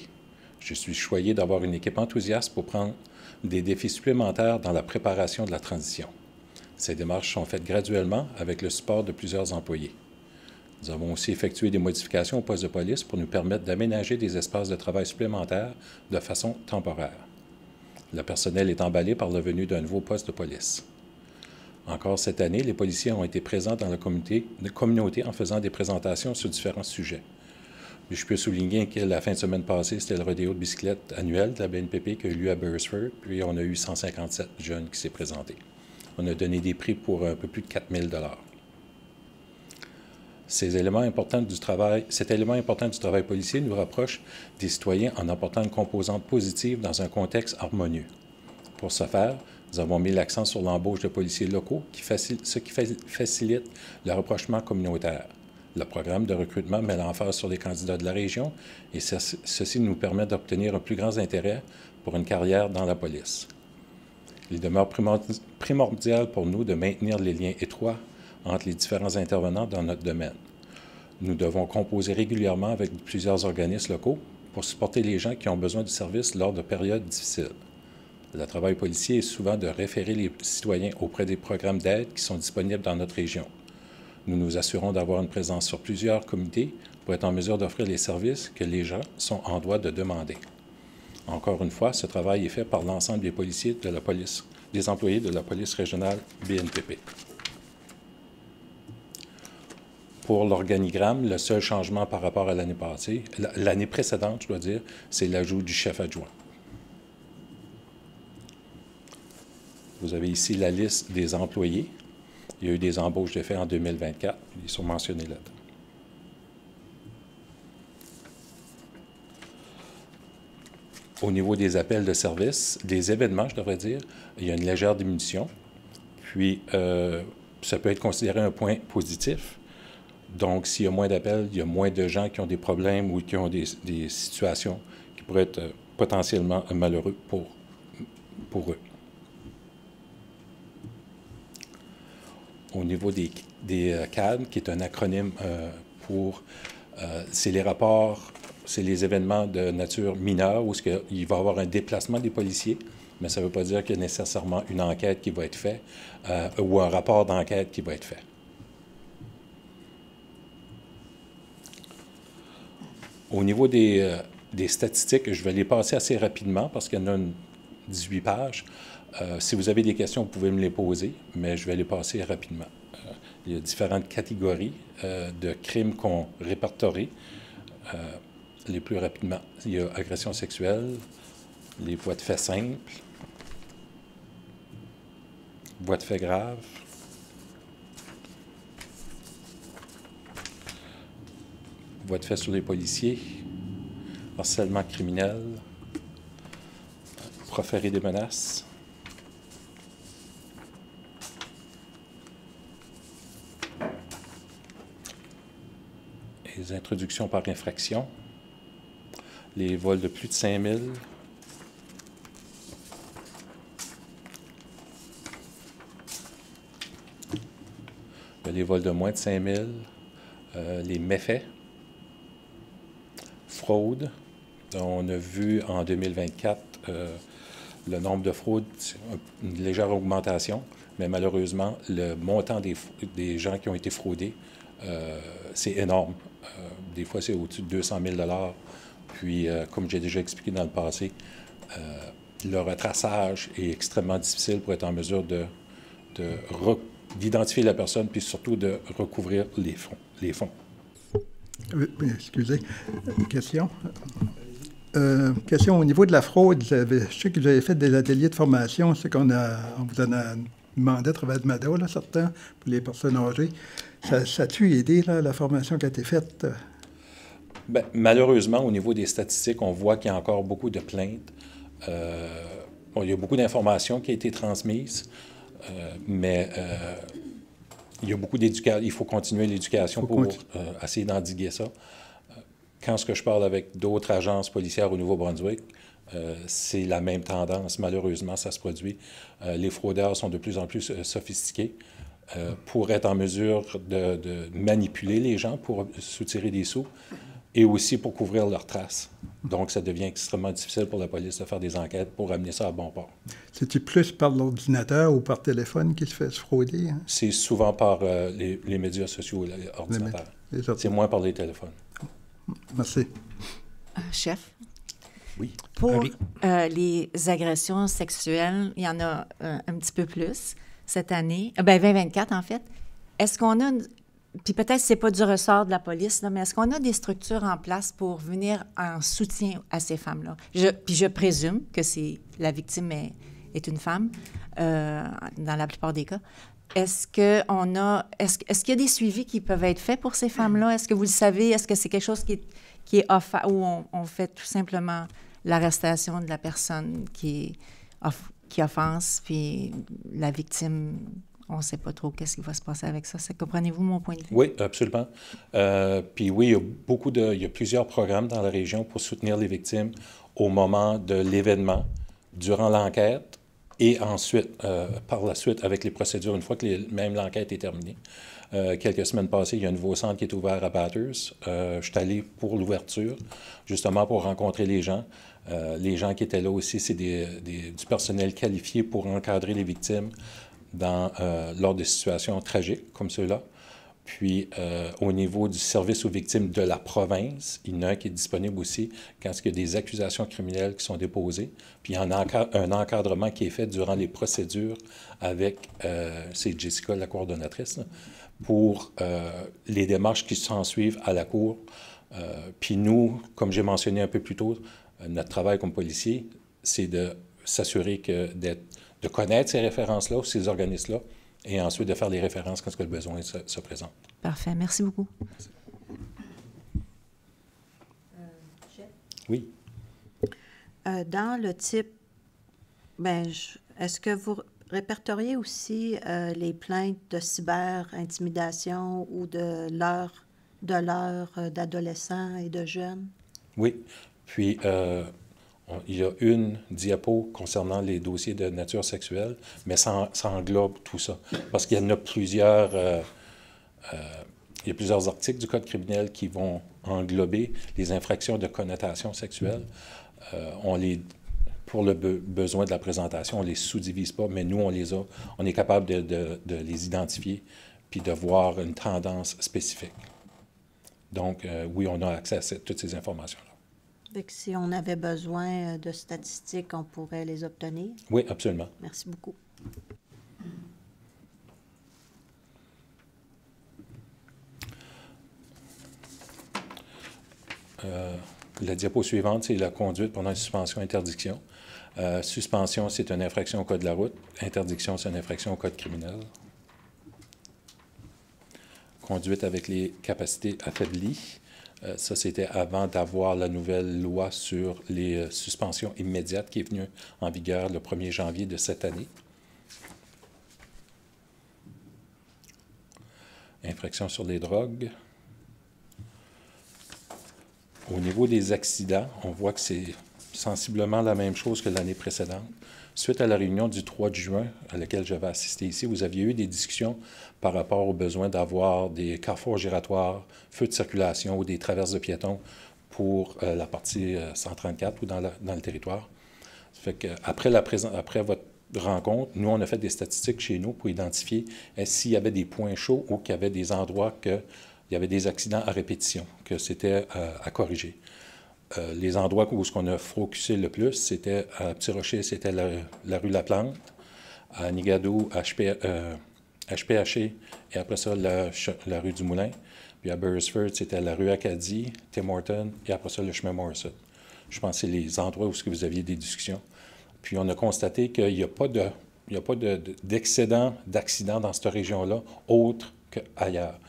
Je suis choyé d'avoir une équipe enthousiaste pour prendre des défis supplémentaires dans la préparation de la transition. Ces démarches sont faites graduellement avec le support de plusieurs employés. Nous avons aussi effectué des modifications au poste de police pour nous permettre d'aménager des espaces de travail supplémentaires de façon temporaire. Le personnel est emballé par la venue d'un nouveau poste de police. Encore cette année, les policiers ont été présents dans la communauté en faisant des présentations sur différents sujets. Je peux souligner que la fin de semaine passée, c'était le rodéo de bicyclette annuel de la BNPP qui a eu lieu à Beresford, puis on a eu 157 jeunes qui s'est présentés. On a donné des prix pour un peu plus de 4 000 $. Cet élément important du travail policier nous rapproche des citoyens en apportant une composante positive dans un contexte harmonieux. Pour ce faire, nous avons mis l'accent sur l'embauche de policiers locaux, ce qui facilite le rapprochement communautaire. Le programme de recrutement met l'emphase sur les candidats de la région et ceci nous permet d'obtenir un plus grand intérêt pour une carrière dans la police. Il demeure primordial pour nous de maintenir les liens étroits entre les différents intervenants dans notre domaine. Nous devons composer régulièrement avec plusieurs organismes locaux pour supporter les gens qui ont besoin du service lors de périodes difficiles. Le travail policier est souvent de référer les citoyens auprès des programmes d'aide qui sont disponibles dans notre région. Nous nous assurons d'avoir une présence sur plusieurs comités pour être en mesure d'offrir les services que les gens sont en droit de demander. Encore une fois, ce travail est fait par l'ensemble des policiers de la police, des employés de la police régionale BNPP. Pour l'organigramme, le seul changement par rapport à l'année passée, l'année précédente, je dois dire, c'est l'ajout du chef adjoint. Vous avez ici la liste des employés. Il y a eu des embauches de fait en 2024, ils sont mentionnés là-dedans. Au niveau des appels de service, des événements, je devrais dire, il y a une légère diminution. Puis, ça peut être considéré un point positif. Donc, s'il y a moins d'appels, il y a moins de gens qui ont des problèmes ou qui ont des situations qui pourraient être potentiellement malheureux pour eux. Au niveau des CAD, qui est un acronyme c'est les rapports, c'est les événements de nature mineure où il va y avoir un déplacement des policiers, mais ça ne veut pas dire qu'il y a nécessairement une enquête qui va être faite ou un rapport d'enquête qui va être fait. Au niveau des statistiques, je vais les passer assez rapidement parce qu'il y en a 18 pages. Si vous avez des questions, vous pouvez me les poser, mais je vais les passer rapidement. Il y a différentes catégories de crimes qu'on répertorie. Les plus rapidement, il y a agression sexuelle, les voies de fait simples, voies de fait graves, voies de fait sur les policiers, harcèlement criminel, proférer des menaces, les introductions par infraction, les vols de plus de 5 000, les vols de moins de 5 000, les méfaits, fraude. On a vu en 2024 le nombre de fraudes, une légère augmentation, mais malheureusement, le montant des gens qui ont été fraudés, c'est énorme. Des fois, c'est au-dessus de 200 000 $. Puis, comme j'ai déjà expliqué dans le passé, le retraçage est extrêmement difficile pour être en mesure d'identifier la personne, puis surtout de recouvrir les fonds. Oui, excusez. Question? Question au niveau de la fraude. Je sais que vous avez fait des ateliers de formation. C'est qu'on vous en a demandé à travers de MADA, là, certains, pour les personnes âgées. Ça a-tu aidé, là, la formation qui a été faite? Bien, malheureusement, au niveau des statistiques, on voit qu'il y a encore beaucoup de plaintes. Il y a beaucoup d'informations qui ont été transmises, mais il y a beaucoup d'éducation. Il faut continuer l'éducation pour essayer d'endiguer ça. Quand je parle avec d'autres agences policières au Nouveau-Brunswick, c'est la même tendance. Malheureusement, ça se produit. Les fraudeurs sont de plus en plus sophistiqués pour être en mesure de manipuler les gens pour soutirer des sous et aussi pour couvrir leurs traces. Donc, ça devient extrêmement difficile pour la police de faire des enquêtes pour amener ça à bon port. C'est-tu plus par l'ordinateur ou par téléphone qui se fait frauder? Hein? C'est souvent par les médias sociaux et l'ordinateur. C'est moins par les téléphones. Merci. Chef? Oui. Pour les agressions sexuelles, il y en a un petit peu plus cette année, 2024 en fait. Est-ce qu'on a, puis peut-être c'est pas du ressort de la police, là, mais est-ce qu'on a des structures en place pour venir en soutien à ces femmes-là? Puis je présume que la victime est une femme, dans la plupart des cas. Est-ce qu'il y a des suivis qui peuvent être faits pour ces femmes-là? Est-ce que vous le savez? Est-ce que c'est quelque chose qui est offert, où on fait tout simplement l'arrestation de la personne qui offense, puis la victime, on ne sait pas trop qu'est-ce qui va se passer avec ça. Comprenez-vous mon point de vue? Oui, absolument. Puis oui, il y a plusieurs programmes dans la région pour soutenir les victimes au moment de l'événement, durant l'enquête, et ensuite, par la suite, avec les procédures, une fois que même l'enquête est terminée. Quelques semaines passées, il y a un nouveau centre qui est ouvert à Bathurst. Je suis allé pour l'ouverture, justement pour rencontrer les gens. Les gens qui étaient là aussi, c'est du personnel qualifié pour encadrer les victimes lors de situations tragiques comme ceux-là. Puis, au niveau du service aux victimes de la province, il y en a un qui est disponible aussi quand il y a des accusations criminelles qui sont déposées. Puis, il y a un encadrement qui est fait durant les procédures avec, c'est Jessica, la coordonnatrice, là, pour les démarches qui s'ensuivent à la cour. Puis nous, comme j'ai mentionné un peu plus tôt, notre travail comme policier, c'est de s'assurer de connaître ces références-là, ces organismes-là, et ensuite de faire les références quand le besoin se présente. Parfait. Merci beaucoup. Oui. Dans le type, est-ce que vous répertoriez aussi les plaintes de cyber-intimidation ou de l'heure d'adolescents et de jeunes? Oui. Puis, il y a une diapo concernant les dossiers de nature sexuelle, mais ça englobe tout ça. Parce qu'il y en a plusieurs... il y a plusieurs articles du Code criminel qui vont englober les infractions de connotation sexuelle. Pour le besoin de la présentation, on ne les sous-divise pas, mais nous, on est capable de les identifier puis de voir une tendance spécifique. Donc, oui, on a accès à toutes ces informations-là. Donc, si on avait besoin de statistiques, on pourrait les obtenir? Oui, absolument. Merci beaucoup. La diapo suivante, c'est la conduite pendant une suspension-interdiction. Suspension, c'est une infraction au code de la route. Interdiction, c'est une infraction au code criminel. Conduite avec les capacités affaiblies. Ça, c'était avant d'avoir la nouvelle loi sur les suspensions immédiates qui est venue en vigueur le 1er janvier de cette année. Infraction sur les drogues. Au niveau des accidents, on voit que c'est sensiblement la même chose que l'année précédente. Suite à la réunion du 3 juin à laquelle j'avais assisté ici, vous aviez eu des discussions par rapport au besoin d'avoir des carrefours giratoires, feux de circulation ou des traverses de piétons pour la partie 134 ou dans le territoire. Ça fait que après votre rencontre, nous, on a fait des statistiques chez nous pour identifier s'il y avait des points chauds ou qu'il y avait des endroits il y avait des accidents à répétition, que c'était à corriger. Les endroits où on a focusé le plus, c'était à Petit-Rocher, c'était la rue Laplante, à Nigadou, HPHé, et après ça, la rue du Moulin. Puis à Beresford, c'était la rue Acadie, Tim Horton, et après ça, le chemin Morrison. Je pense que c'est les endroits où vous aviez des discussions. Puis on a constaté qu'il n'y a pas d'excédent d'accidents dans cette région-là, autre qu'ailleurs.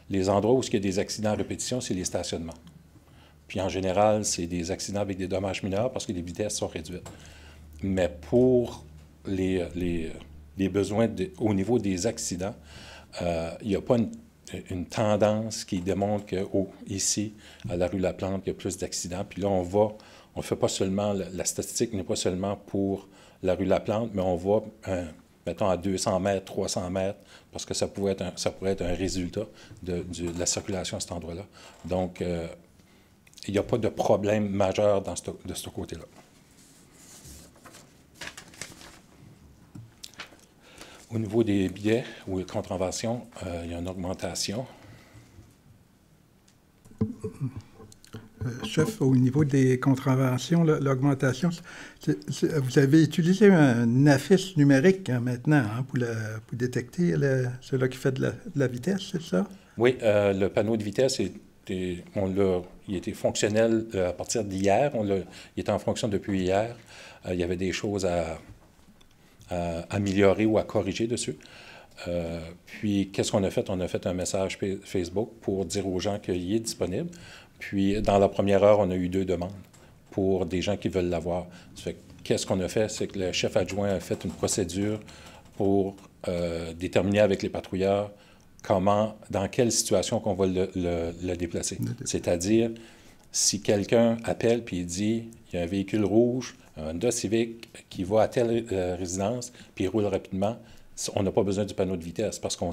Les endroits où il y a des accidents à répétition, c'est les stationnements. Puis en général, c'est des accidents avec des dommages mineurs parce que les vitesses sont réduites. Mais pour les besoins au niveau des accidents, il n'y a pas une tendance qui démontre qu'ici, à la rue Laplante, il y a plus d'accidents. Puis là, on ne fait pas seulement, la statistique n'est pas seulement pour la rue Laplante, mais on va, mettons, à 200 mètres, 300 mètres, parce que ça pourrait être un résultat de la circulation à cet endroit-là. Donc, il n'y a pas de problème majeur de ce côté-là. Au niveau des billets ou des contraventions, il y a une augmentation. Chef, au niveau des contraventions, l'augmentation, vous avez utilisé un affiche numérique maintenant pour détecter celui qui fait de la vitesse, c'est ça? Oui, le panneau de vitesse il était fonctionnel à partir d'hier. Il était en fonction depuis hier. Il y avait des choses à améliorer ou à corriger dessus. Puis, qu'est-ce qu'on a fait? On a fait un message Facebook pour dire aux gens qu'il est disponible. Puis, dans la première heure, on a eu 2 demandes pour des gens qui veulent l'avoir. Qu'est-ce qu'on a fait? C'est que le chef adjoint a fait une procédure pour déterminer avec les patrouilleurs dans quelle situation qu'on va le déplacer. C'est-à-dire, si quelqu'un appelle puis il dit il y a un véhicule rouge, un Honda Civic qui va à telle résidence puis il roule rapidement, on n'a pas besoin du panneau de vitesse parce qu'on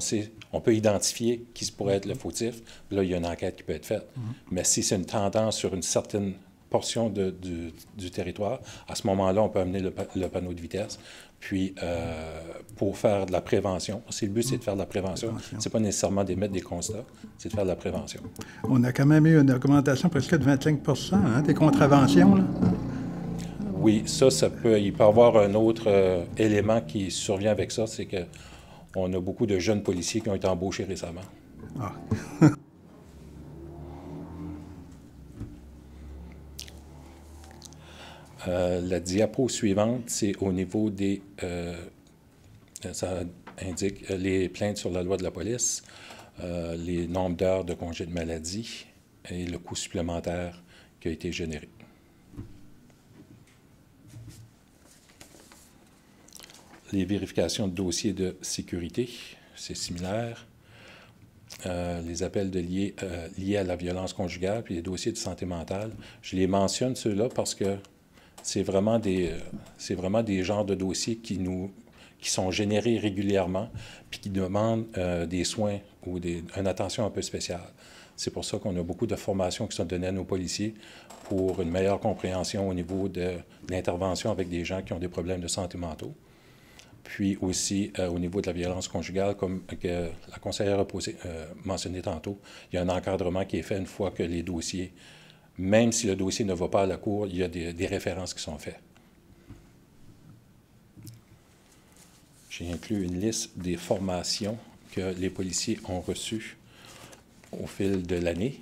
peut identifier qui pourrait être le fautif. Là, il y a une enquête qui peut être faite. Mais si c'est une tendance sur une certaine portion du territoire, à ce moment-là, on peut amener le panneau de vitesse. Puis, pour faire de la prévention, le but, c'est de faire de la prévention. Ce n'est pas nécessairement d'émettre des constats, c'est de faire de la prévention. On a quand même eu une augmentation presque de 25 des contraventions, là. Oui, il peut y avoir un autre élément qui survient avec ça, c'est qu'on a beaucoup de jeunes policiers qui ont été embauchés récemment. Ah. La diapo suivante, c'est au niveau des... ça indique les plaintes sur la loi de la police, les nombres d'heures de congé de maladie et le coût supplémentaire qui a été généré. les vérifications de dossiers de sécurité, c'est similaire. Les appels liés à la violence conjugale, puis les dossiers de santé mentale. Je les mentionne, ceux-là, parce que c'est vraiment des genres de dossiers qui sont générés régulièrement, puis qui demandent des soins ou une attention un peu spéciale. C'est pour ça qu'on a beaucoup de formations qui sont données à nos policiers pour une meilleure compréhension au niveau de l'intervention avec des gens qui ont des problèmes de santé mentaux. Puis aussi, au niveau de la violence conjugale, comme que la conseillère a mentionné tantôt, il y a un encadrement qui est fait une fois que les dossiers, même si le dossier ne va pas à la cour, il y a des références qui sont faites. J'ai inclus une liste des formations que les policiers ont reçues au fil de l'année.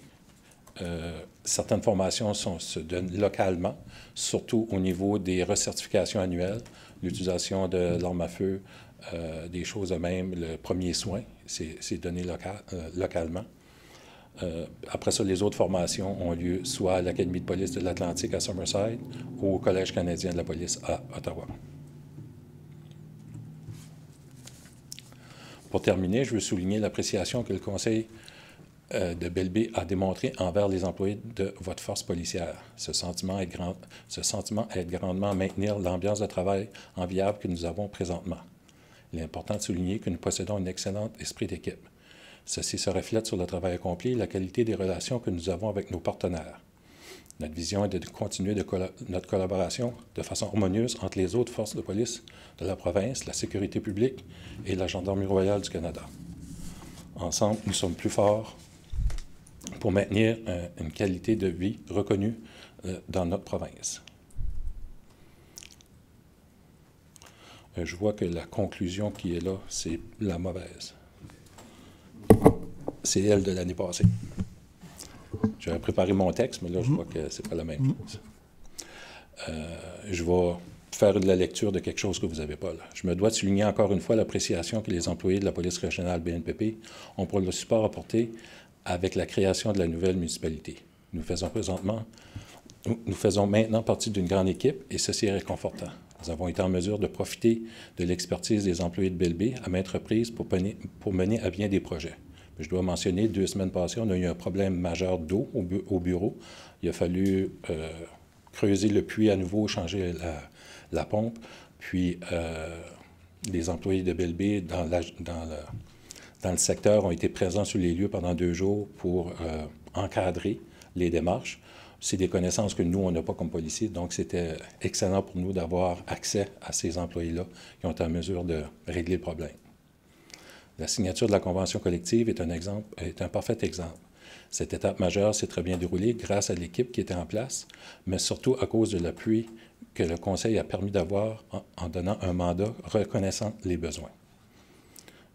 Certaines formations se donnent localement, surtout au niveau des recertifications annuelles, l'utilisation de l'arme à feu, des choses de même, le premier soin, c'est donné localement. Après ça, les autres formations ont lieu soit à l'Académie de police de l'Atlantique à Summerside ou au Collège canadien de la police à Ottawa. Pour terminer, je veux souligner l'appréciation que le Conseil de Belleville a démontré envers les employés de votre force policière. Ce sentiment aide grandement à maintenir l'ambiance de travail enviable que nous avons présentement. Il est important de souligner que nous possédons un excellent esprit d'équipe. Ceci se reflète sur le travail accompli et la qualité des relations que nous avons avec nos partenaires. Notre vision est de continuer notre collaboration de façon harmonieuse entre les autres forces de police de la province, la sécurité publique et la Gendarmerie royale du Canada. Ensemble, nous sommes plus forts pour maintenir une qualité de vie reconnue dans notre province. Je vois que la conclusion qui est là, c'est la mauvaise. C'est elle de l'année passée. J'avais préparé mon texte, mais là, je vois que c'est pas la même chose. Je vais faire de la lecture de quelque chose que vous n'avez pas là. Je me dois de souligner encore une fois l'appréciation que les employés de la police régionale BNPP ont pour le support apporté avec la création de la nouvelle municipalité. Nous faisons maintenant partie d'une grande équipe et ceci est réconfortant. Nous avons été en mesure de profiter de l'expertise des employés de Belleville à maintes reprises pour mener à bien des projets. Je dois mentionner, 2 semaines passées, on a eu un problème majeur d'eau au bureau. Il a fallu creuser le puits à nouveau, changer la pompe. Puis, les employés de Belleville dans le secteur ont été présents sur les lieux pendant 2 jours pour encadrer les démarches. C'est des connaissances que nous, on n'a pas comme policiers, donc c'était excellent pour nous d'avoir accès à ces employés-là qui ont été en mesure de régler le problème. La signature de la convention collective est un parfait exemple. Cette étape majeure s'est très bien déroulée grâce à l'équipe qui était en place, mais surtout à cause de l'appui que le Conseil a permis d'avoir en donnant un mandat reconnaissant les besoins.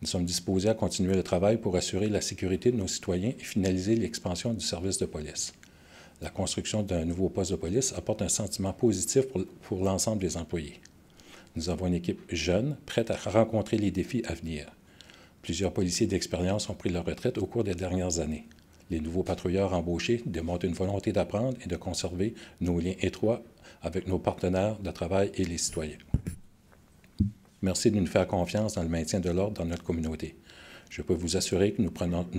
Nous sommes disposés à continuer le travail pour assurer la sécurité de nos citoyens et finaliser l'expansion du service de police. La construction d'un nouveau poste de police apporte un sentiment positif pour l'ensemble des employés. Nous avons une équipe jeune, prête à rencontrer les défis à venir. Plusieurs policiers d'expérience ont pris leur retraite au cours des dernières années. Les nouveaux patrouilleurs embauchés démontrent une volonté d'apprendre et de conserver nos liens étroits avec nos partenaires de travail et les citoyens. Merci de nous faire confiance dans le maintien de l'ordre dans notre communauté. Je peux vous assurer que nous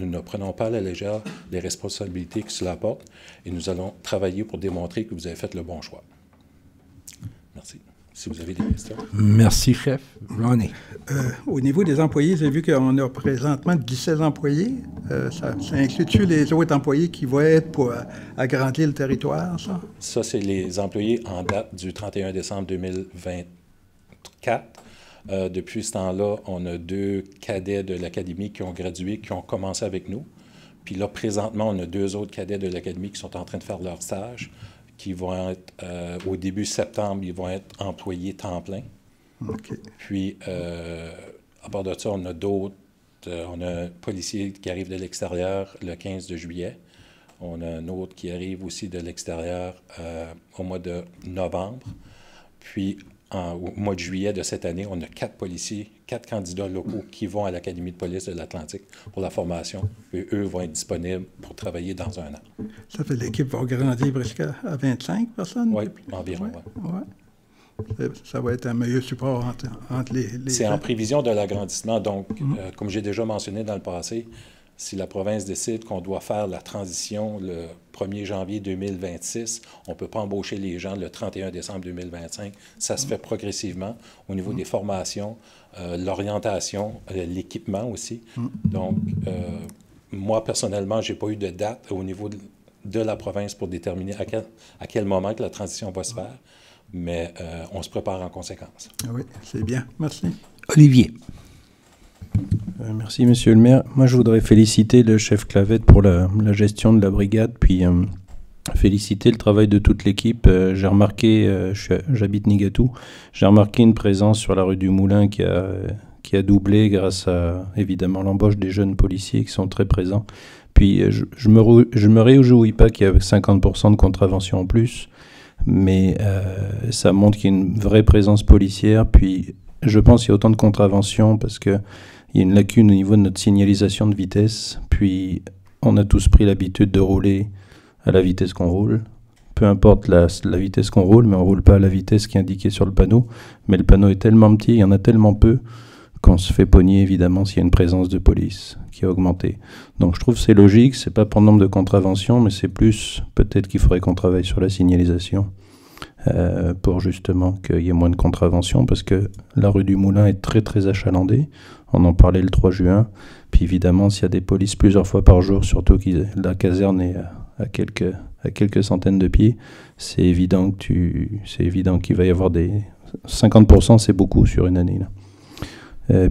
ne prenons pas à la légère les responsabilités que cela apporte et nous allons travailler pour démontrer que vous avez fait le bon choix. Merci. Si vous avez des questions. Merci, chef. Ronnie. Au niveau des employés, j'ai vu qu'on a présentement 17 employés. Ça inclut-tu les autres employés qui vont être pour agrandir le territoire, ça? Ça, c'est les employés en date du 31 décembre 2024. Depuis ce temps-là, on a 2 cadets de l'Académie qui ont gradué, qui ont commencé avec nous. Puis là, présentement, on a 2 autres cadets de l'Académie qui sont en train de faire leur stage, qui vont être, au début septembre, ils vont être employés temps plein. Okay. Puis, à part de ça, on a d'autres, on a un policier qui arrive de l'extérieur le 15 de juillet. On a un autre qui arrive aussi de l'extérieur au mois de novembre. Puis, au mois de juillet de cette année, on a 4 policiers, 4 candidats locaux qui vont à l'Académie de police de l'Atlantique pour la formation. Et eux vont être disponibles pour travailler dans 1 an. Ça fait l'équipe va grandir presque à 25 personnes? Oui, environ. Ouais. ça va être un meilleur support entre les C'est en gens. prévision de l'agrandissement. Donc, comme j'ai déjà mentionné dans le passé, si la province décide qu'on doit faire la transition le 1er janvier 2026, on ne peut pas embaucher les gens le 31 décembre 2025. Ça se fait progressivement au niveau des formations, l'orientation, l'équipement aussi. Donc, moi, personnellement, je n'ai pas eu de date au niveau de la province pour déterminer à quel moment que la transition va se faire, mais on se prépare en conséquence. Oui, c'est bien. Merci. Olivier. Merci, Monsieur le maire. Moi, je voudrais féliciter le chef Clavette pour la gestion de la brigade, puis féliciter le travail de toute l'équipe. J'ai remarqué, j'habite Nigatou, j'ai remarqué une présence sur la rue du Moulin qui a doublé grâce à, évidemment, l'embauche des jeunes policiers qui sont très présents. Puis, je me réjouis pas qu'il y ait 50% de contraventions en plus, mais ça montre qu'il y a une vraie présence policière. Puis, je pense qu'il y a autant de contraventions parce qu'il y a une lacune au niveau de notre signalisation de vitesse. Puis, on a tous pris l'habitude de rouler à la vitesse qu'on roule. Peu importe la vitesse qu'on roule, mais on ne roule pas à la vitesse qui est indiquée sur le panneau. Mais le panneau est tellement petit, il y en a tellement peu, qu'on se fait pogner, évidemment, s'il y a une présence de police qui a augmenté. Donc, je trouve que c'est logique. Ce n'est pas pour le nombre de contraventions, mais c'est plus peut-être qu'il faudrait qu'on travaille sur la signalisation pour justement qu'il y ait moins de contraventions, parce que la rue du Moulin est très, très achalandée. On en parlait le 3 juin. Puis, évidemment, s'il y a des polices plusieurs fois par jour, surtout que la caserne est à quelques centaines de pieds, c'est évident qu'il va y avoir des... 50%, c'est beaucoup sur une année, là.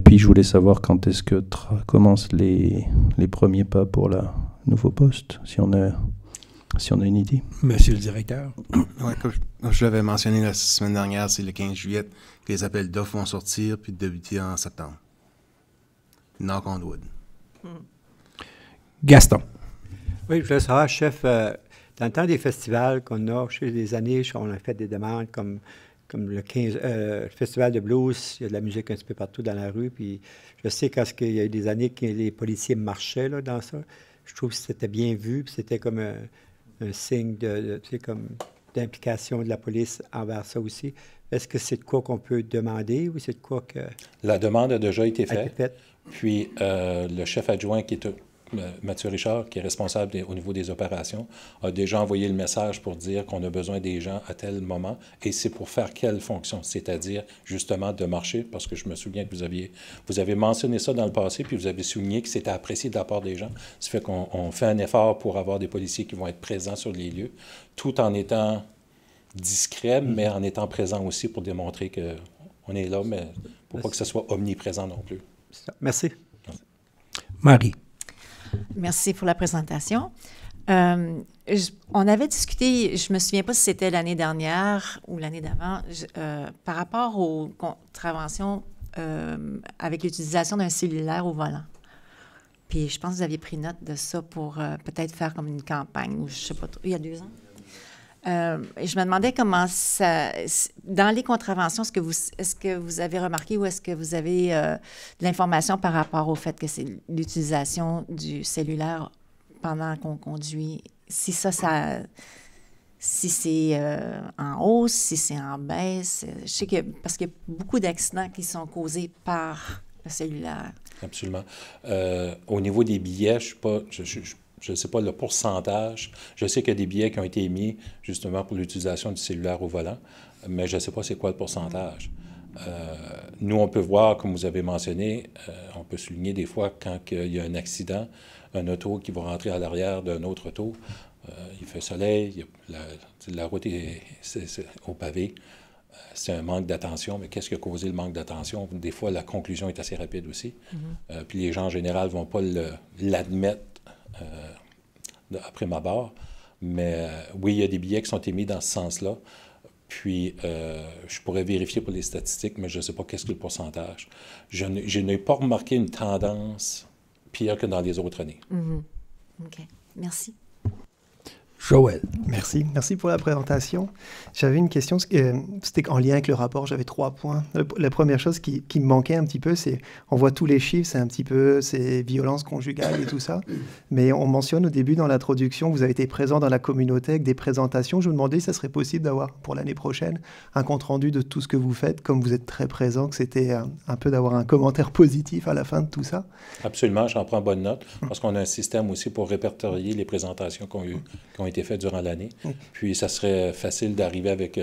Puis je voulais savoir quand est-ce que commencent les premiers pas pour le nouveau poste, si on a une idée. Monsieur le directeur. Oui, comme je l'avais mentionné la semaine dernière, c'est le 15 juillet que les appels d'offres vont sortir puis débuter en septembre. Knock on wood. Gaston. Oui, je voulais savoir, chef, dans le temps des festivals qu'on a, chez des années, on a fait des demandes comme le festival de blues, il y a de la musique un petit peu partout dans la rue, puis je sais qu'il y a eu des années que les policiers marchaient là, dans ça, je trouve que c'était bien vu, puis c'était comme un signe d'implication de la police envers ça aussi. Est-ce que c'est de quoi qu'on peut demander ou c'est de quoi que... La demande a déjà été faite. Puis le chef adjoint qui est Mathieu Richard, qui est responsable au niveau des opérations, a déjà envoyé le message pour dire qu'on a besoin des gens à tel moment, et c'est pour faire quelle fonction, c'est-à-dire justement de marcher, parce que je me souviens que vous avez mentionné ça dans le passé, puis vous avez souligné que c'était apprécié de la part des gens. Ça fait qu'on fait un effort pour avoir des policiers qui vont être présents sur les lieux, tout en étant discrets, mais en étant présents aussi pour démontrer qu'on est là, mais pour pas que ce soit omniprésent non plus. Merci. Marie. Merci pour la présentation. On avait discuté, je ne me souviens pas si c'était l'année dernière ou l'année d'avant, par rapport aux contraventions avec l'utilisation d'un cellulaire au volant. Puis je pense que vous aviez pris note de ça pour peut-être faire comme une campagne, ou je ne sais pas trop, il y a 2 ans. Et je me demandais comment ça... Dans les contraventions, est-ce que vous avez remarqué ou est-ce que vous avez de l'information par rapport au fait que c'est l'utilisation du cellulaire pendant qu'on conduit? Si c'est en hausse, si c'est en baisse? Je sais que... Parce qu'il y a beaucoup d'accidents qui sont causés par le cellulaire. Absolument. Au niveau des billets, je ne sais pas le pourcentage. Je sais qu'il y a des billets qui ont été émis justement pour l'utilisation du cellulaire au volant, mais je ne sais pas c'est quoi le pourcentage. Nous, on peut voir, comme vous avez mentionné, on peut souligner des fois quand il y a un accident, un auto qui va rentrer à l'arrière d'un autre auto, il fait soleil, la route est au pavé. C'est un manque d'attention, mais qu'est-ce qui a causé le manque d'attention? Des fois, la conclusion est assez rapide aussi. Puis les gens, en général, ne vont pas l'admettre après ma barre. Mais oui, il y a des billets qui sont émis dans ce sens-là. Puis, je pourrais vérifier pour les statistiques, mais je ne sais pas qu'est-ce que le pourcentage. Je n'ai pas remarqué une tendance pire que dans les autres années. OK. Merci. Joël. Merci. Merci pour la présentation. J'avais une question, c'était en lien avec le rapport, j'avais 3 points. La première chose qui me manquait un petit peu, c'est, on voit tous les chiffres, c'est un petit peu ces violences conjugales et tout ça, mais on mentionne au début dans l'introduction, vous avez été présent dans la communauté avec des présentations. Je me demandais si ça serait possible d'avoir, pour l'année prochaine, un compte-rendu de tout ce que vous faites, comme vous êtes très présent, que c'était un peu d'avoir un commentaire positif à la fin de tout ça. Absolument, j'en prends bonne note, parce qu'on a un système aussi pour répertorier les présentations qui ont été faites durant l'année. Puis, ça serait facile d'arriver avec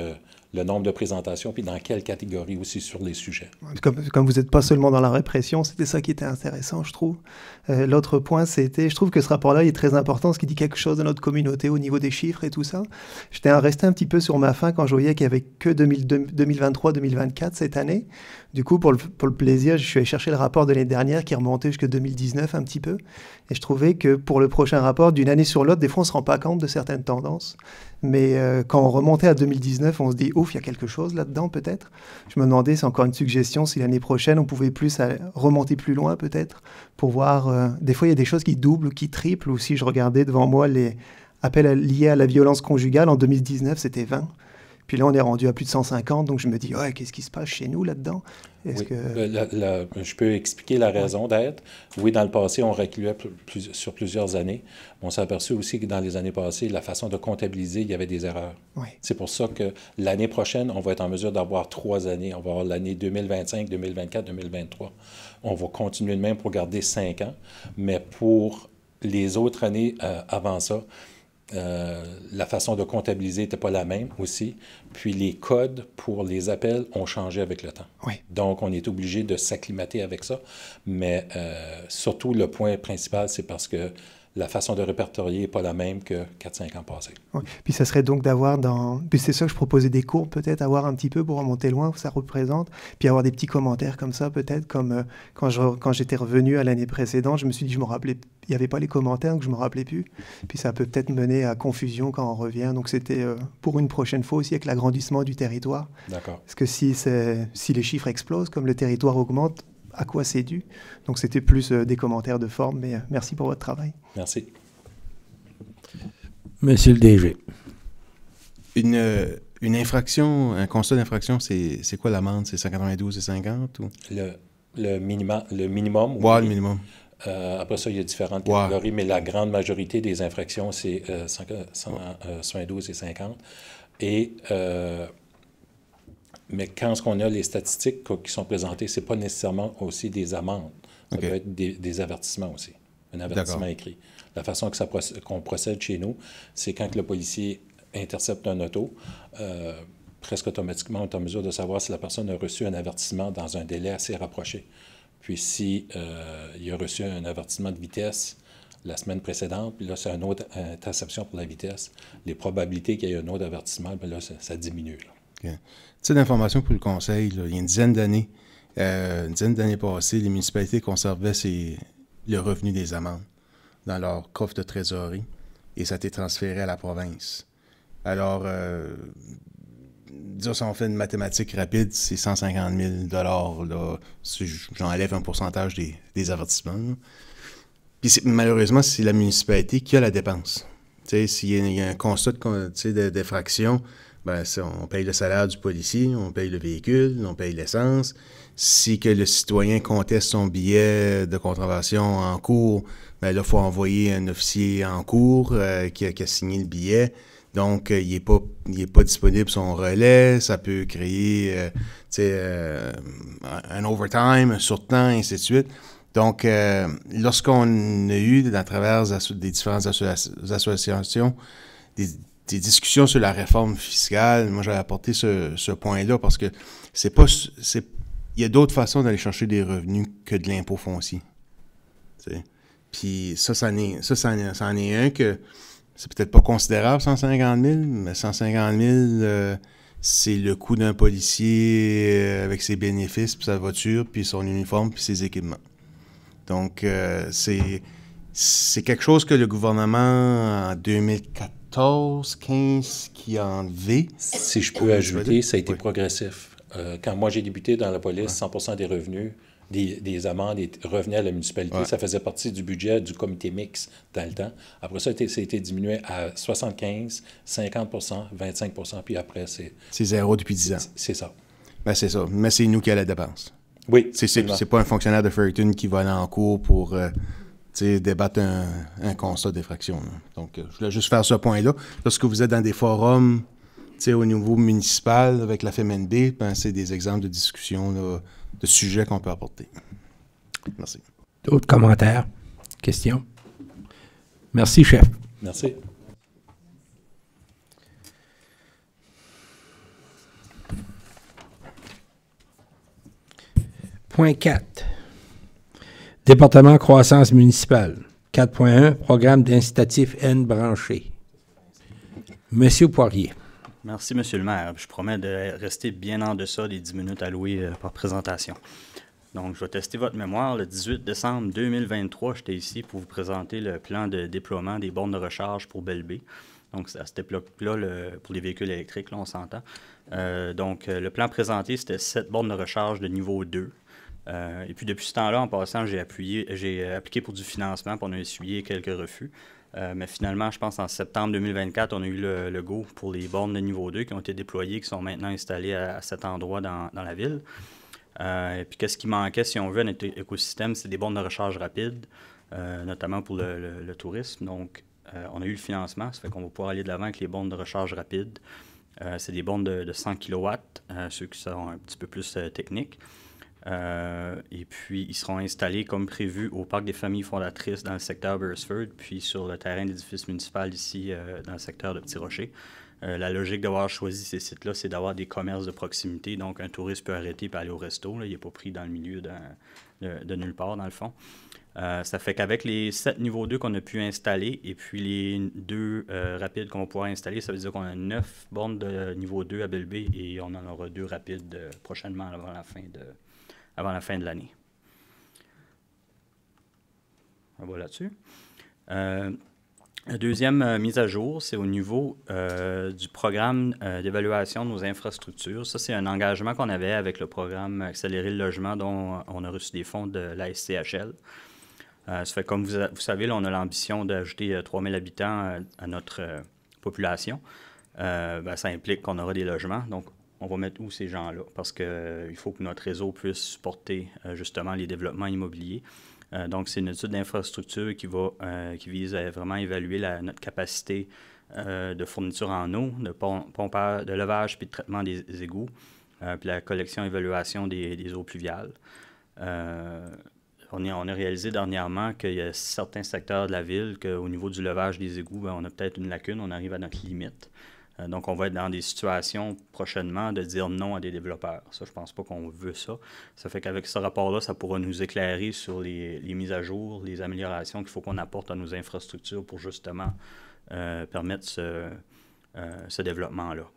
le nombre de présentations, puis dans quelle catégorie aussi sur les sujets. Comme vous n'êtes pas seulement dans la répression, c'était ça qui était intéressant, je trouve. L'autre point, c'était, je trouve que ce rapport-là est très important, parce qu'il dit quelque chose de notre communauté au niveau des chiffres et tout ça. J'étais resté un petit peu sur ma faim quand je voyais qu'il n'y avait que 2023-2024 cette année. Du coup, pour le plaisir, je suis allé chercher le rapport de l'année dernière qui remontait jusqu'à 2019 un petit peu. Et je trouvais que pour le prochain rapport, d'une année sur l'autre, des fois, on ne se rend pas compte de certaines tendances. Mais quand on remontait à 2019, on se dit, ouf, il y a quelque chose là-dedans peut-être. Je me demandais, c'est encore une suggestion, si l'année prochaine, on pouvait plus remonter plus loin peut-être, pour voir, des fois, il y a des choses qui doublent ou qui triplent. Ou si je regardais devant moi les appels liés à la violence conjugale, en 2019, c'était 20. Puis là, on est rendu à plus de 150, donc je me dis, ouais, qu'est-ce qui se passe chez nous là-dedans? Oui. Je peux expliquer la raison d'être. Oui, dans le passé, on reculait sur plusieurs années. On s'est aperçu aussi que dans les années passées, la façon de comptabiliser, il y avait des erreurs. Oui. C'est pour ça que l'année prochaine, on va être en mesure d'avoir 3 années. On va avoir l'année 2025, 2024, 2023. On va continuer de même pour garder 5 ans. Mais pour les autres années avant ça, la façon de comptabiliser n'était pas la même aussi. Puis les codes pour les appels ont changé avec le temps. Oui. Donc, on est obligé de s'acclimater avec ça. Mais surtout, le point principal, c'est parce que la façon de répertorier n'est pas la même que 4-5 ans passés. Oui. Puis ça serait donc d'avoir Puis c'est ça que je proposais, des cours peut-être, avoir un petit peu pour remonter loin où ça représente, puis avoir des petits commentaires comme ça peut-être, comme quand j'étais revenu à l'année précédente, je me suis dit, je me rappelais, il n'y avait pas les commentaires, donc je ne me rappelais plus. Puis ça peut peut-être mener à confusion quand on revient. Donc c'était pour une prochaine fois aussi avec l'agrandissement du territoire. D'accord. Parce que si les chiffres explosent, comme le territoire augmente, à quoi c'est dû? Donc c'était plus des commentaires de forme, mais merci pour votre travail. Merci. Monsieur le DG. Une infraction, un constat d'infraction, c'est quoi l'amende? C'est 192,50 ou? Le minimum. Ouais, le minimum. Après ça, il y a différentes catégories, mais la grande majorité des infractions, c'est 172,50. Et mais quand on a les statistiques qui sont présentées, ce n'est pas nécessairement aussi des amendes. Ça peut être des avertissements aussi. Un avertissement écrit. La façon qu'on procède chez nous, c'est quand le policier intercepte un auto, presque automatiquement, on est en mesure de savoir si la personne a reçu un avertissement dans un délai assez rapproché. Puis si il a reçu un avertissement de vitesse la semaine précédente, puis là, c'est une autre interception pour la vitesse, les probabilités qu'il y ait un autre avertissement, bien là, ça diminue. Là. Okay. Tu sais, d'informations pour le Conseil, là, il y a une dizaine d'années passées, les municipalités conservaient le revenu des amendes dans leur coffre de trésorerie et ça a été transféré à la province. Alors, disons, si on fait une mathématique rapide, c'est 150 000 $, là, si j'enlève un pourcentage des avertissements. Là. Puis malheureusement, c'est la municipalité qui a la dépense. Tu sais, s'il y a un constat d'effraction, ben, on paye le salaire du policier, on paye le véhicule, on paye l'essence. Si que le citoyen conteste son billet de contravention en cours, ben là, il faut envoyer un officier en cours qui a signé le billet. Donc, il n'est pas disponible son relais. Ça peut créer un overtime, un surtemps, et ainsi de suite. Donc, lorsqu'on a eu, à travers des différentes associations, des discussions sur la réforme fiscale, moi, j'avais apporté ce point-là parce que il y a d'autres façons d'aller chercher des revenus que de l'impôt foncier. T'sais. Puis ça en est un que c'est peut-être pas considérable, 150 000, mais 150 000, c'est le coût d'un policier avec ses bénéfices, puis sa voiture, puis son uniforme, puis ses équipements. Donc, c'est quelque chose que le gouvernement, en 2014-15, qui a enlevé. Si je peux ajouter, ça a été progressif. Quand moi j'ai débuté dans la police, 100% des revenus, des amendes revenaient à la municipalité. Ouais. Ça faisait partie du budget du comité mixte dans le temps. Après ça, ça a été diminué à 75, 50%, 25%, puis après, c'est... C'est zéro depuis 10 ans. C'est ça. Ben, c'est ça. Mais c'est nous qui a la dépense. Oui, c'est pas un fonctionnaire de Fredericton qui va aller en cours pour débattre un constat d'effraction. Donc, je voulais juste faire ce point-là. Lorsque vous êtes dans des forums au niveau municipal avec la FMNB, ben, c'est des exemples de discussion là, de sujets qu'on peut apporter. Merci. D'autres commentaires? Questions? Merci, chef. Merci. Point 4. Département croissance municipale. 4.1. Programme d'incitatif N branché. Monsieur Poirier. Merci, Monsieur le maire. Je promets de rester bien en deçà des 10 minutes allouées par présentation. Donc, je vais tester votre mémoire. Le 18 décembre 2023, j'étais ici pour vous présenter le plan de déploiement des bornes de recharge pour Belle-Baie. Donc, à cette époque-là, pour les véhicules électriques, là, on s'entend. Donc, le plan présenté, c'était 7 bornes de recharge de niveau 2. Et puis, depuis ce temps-là, en passant, j'ai appliqué pour du financement, puis on a essuyé quelques refus. Mais finalement, je pense en septembre 2024, on a eu le go pour les bornes de niveau 2 qui ont été déployées, qui sont maintenant installées à cet endroit dans la ville. Et puis, qu'est-ce qui manquait, si on veut, à notre écosystème, c'est des bornes de recharge rapide, notamment pour le tourisme. Donc, on a eu le financement, ça fait qu'on va pouvoir aller de l'avant avec les bornes de recharge rapide. C'est des bornes de 100 kW, ceux qui sont un petit peu plus techniques. Et puis, ils seront installés comme prévu au Parc des familles fondatrices dans le secteur Beresford, puis sur le terrain de l'édifice municipal ici dans le secteur de Petit-Rocher. La logique d'avoir choisi ces sites-là, c'est d'avoir des commerces de proximité. Donc, un touriste peut arrêter et aller au resto. Là, il n'est pas pris dans le milieu de nulle part, dans le fond. Ça fait qu'avec les 7 niveaux 2 qu'on a pu installer et puis les 2 rapides qu'on va pouvoir installer, ça veut dire qu'on a 9 bornes de niveau 2 à Belle-Baie et on en aura 2 rapides prochainement avant la fin de l'année. On va là-dessus. La deuxième mise à jour, c'est au niveau du programme d'évaluation de nos infrastructures. Ça, c'est un engagement qu'on avait avec le programme Accélérer le logement dont on a reçu des fonds de la SCHL. Ça fait comme vous savez, là, on a l'ambition d'ajouter 3000 habitants à notre population. Ça implique qu'on aura des logements. Donc, on va mettre où ces gens-là? Parce qu'il faut que notre réseau puisse supporter justement les développements immobiliers. Donc, c'est une étude d'infrastructure qui vise à vraiment évaluer notre capacité de fourniture en eau, de levage puis de traitement des égouts, puis la collection et évaluation des eaux pluviales. On a réalisé dernièrement qu'il y a certains secteurs de la ville qu'au niveau du levage des égouts, on a peut-être une lacune, on arrive à notre limite. Donc, on va être dans des situations prochainement de dire non à des développeurs. Ça, je ne pense pas qu'on veut ça. Ça fait qu'avec ce rapport-là, ça pourra nous éclairer sur les mises à jour, les améliorations qu'il faut qu'on apporte à nos infrastructures pour justement permettre ce développement-là.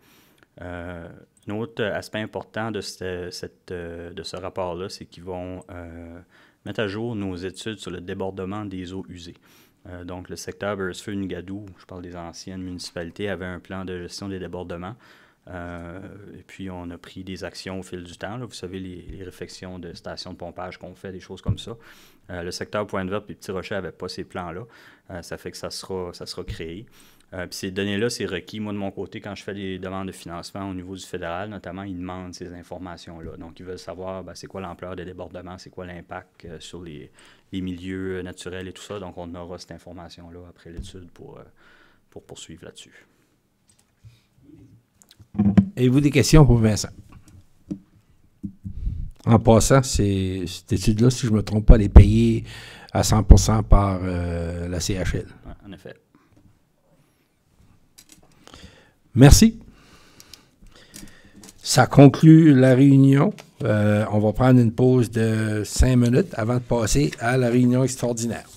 Un autre aspect important de ce rapport-là, c'est qu'ils vont mettre à jour nos études sur le débordement des eaux usées. Donc, le secteur Beresford-Nigadou, je parle des anciennes municipalités, avait un plan de gestion des débordements. Et puis, on a pris des actions au fil du temps. Là. Vous savez, les réflexions de stations de pompage qu'on fait, des choses comme ça. Le secteur Pointe-Verte et Petit-Rocher n'avait pas ces plans-là. Ça fait que ça sera créé. Puis ces données-là, c'est requis. Moi, de mon côté, quand je fais des demandes de financement au niveau du fédéral, notamment, ils demandent ces informations-là. Donc, ils veulent savoir c'est quoi l'ampleur des débordements, c'est quoi l'impact sur les milieux naturels et tout ça. Donc, on aura cette information-là après l'étude pour poursuivre là-dessus. Avez-vous des questions pour Vincent? En passant, cette étude-là, si je ne me trompe pas, elle est payée à 100% par la CHL. Ouais, en effet. Merci. Ça conclut la réunion. On va prendre une pause de 5 minutes avant de passer à la réunion extraordinaire.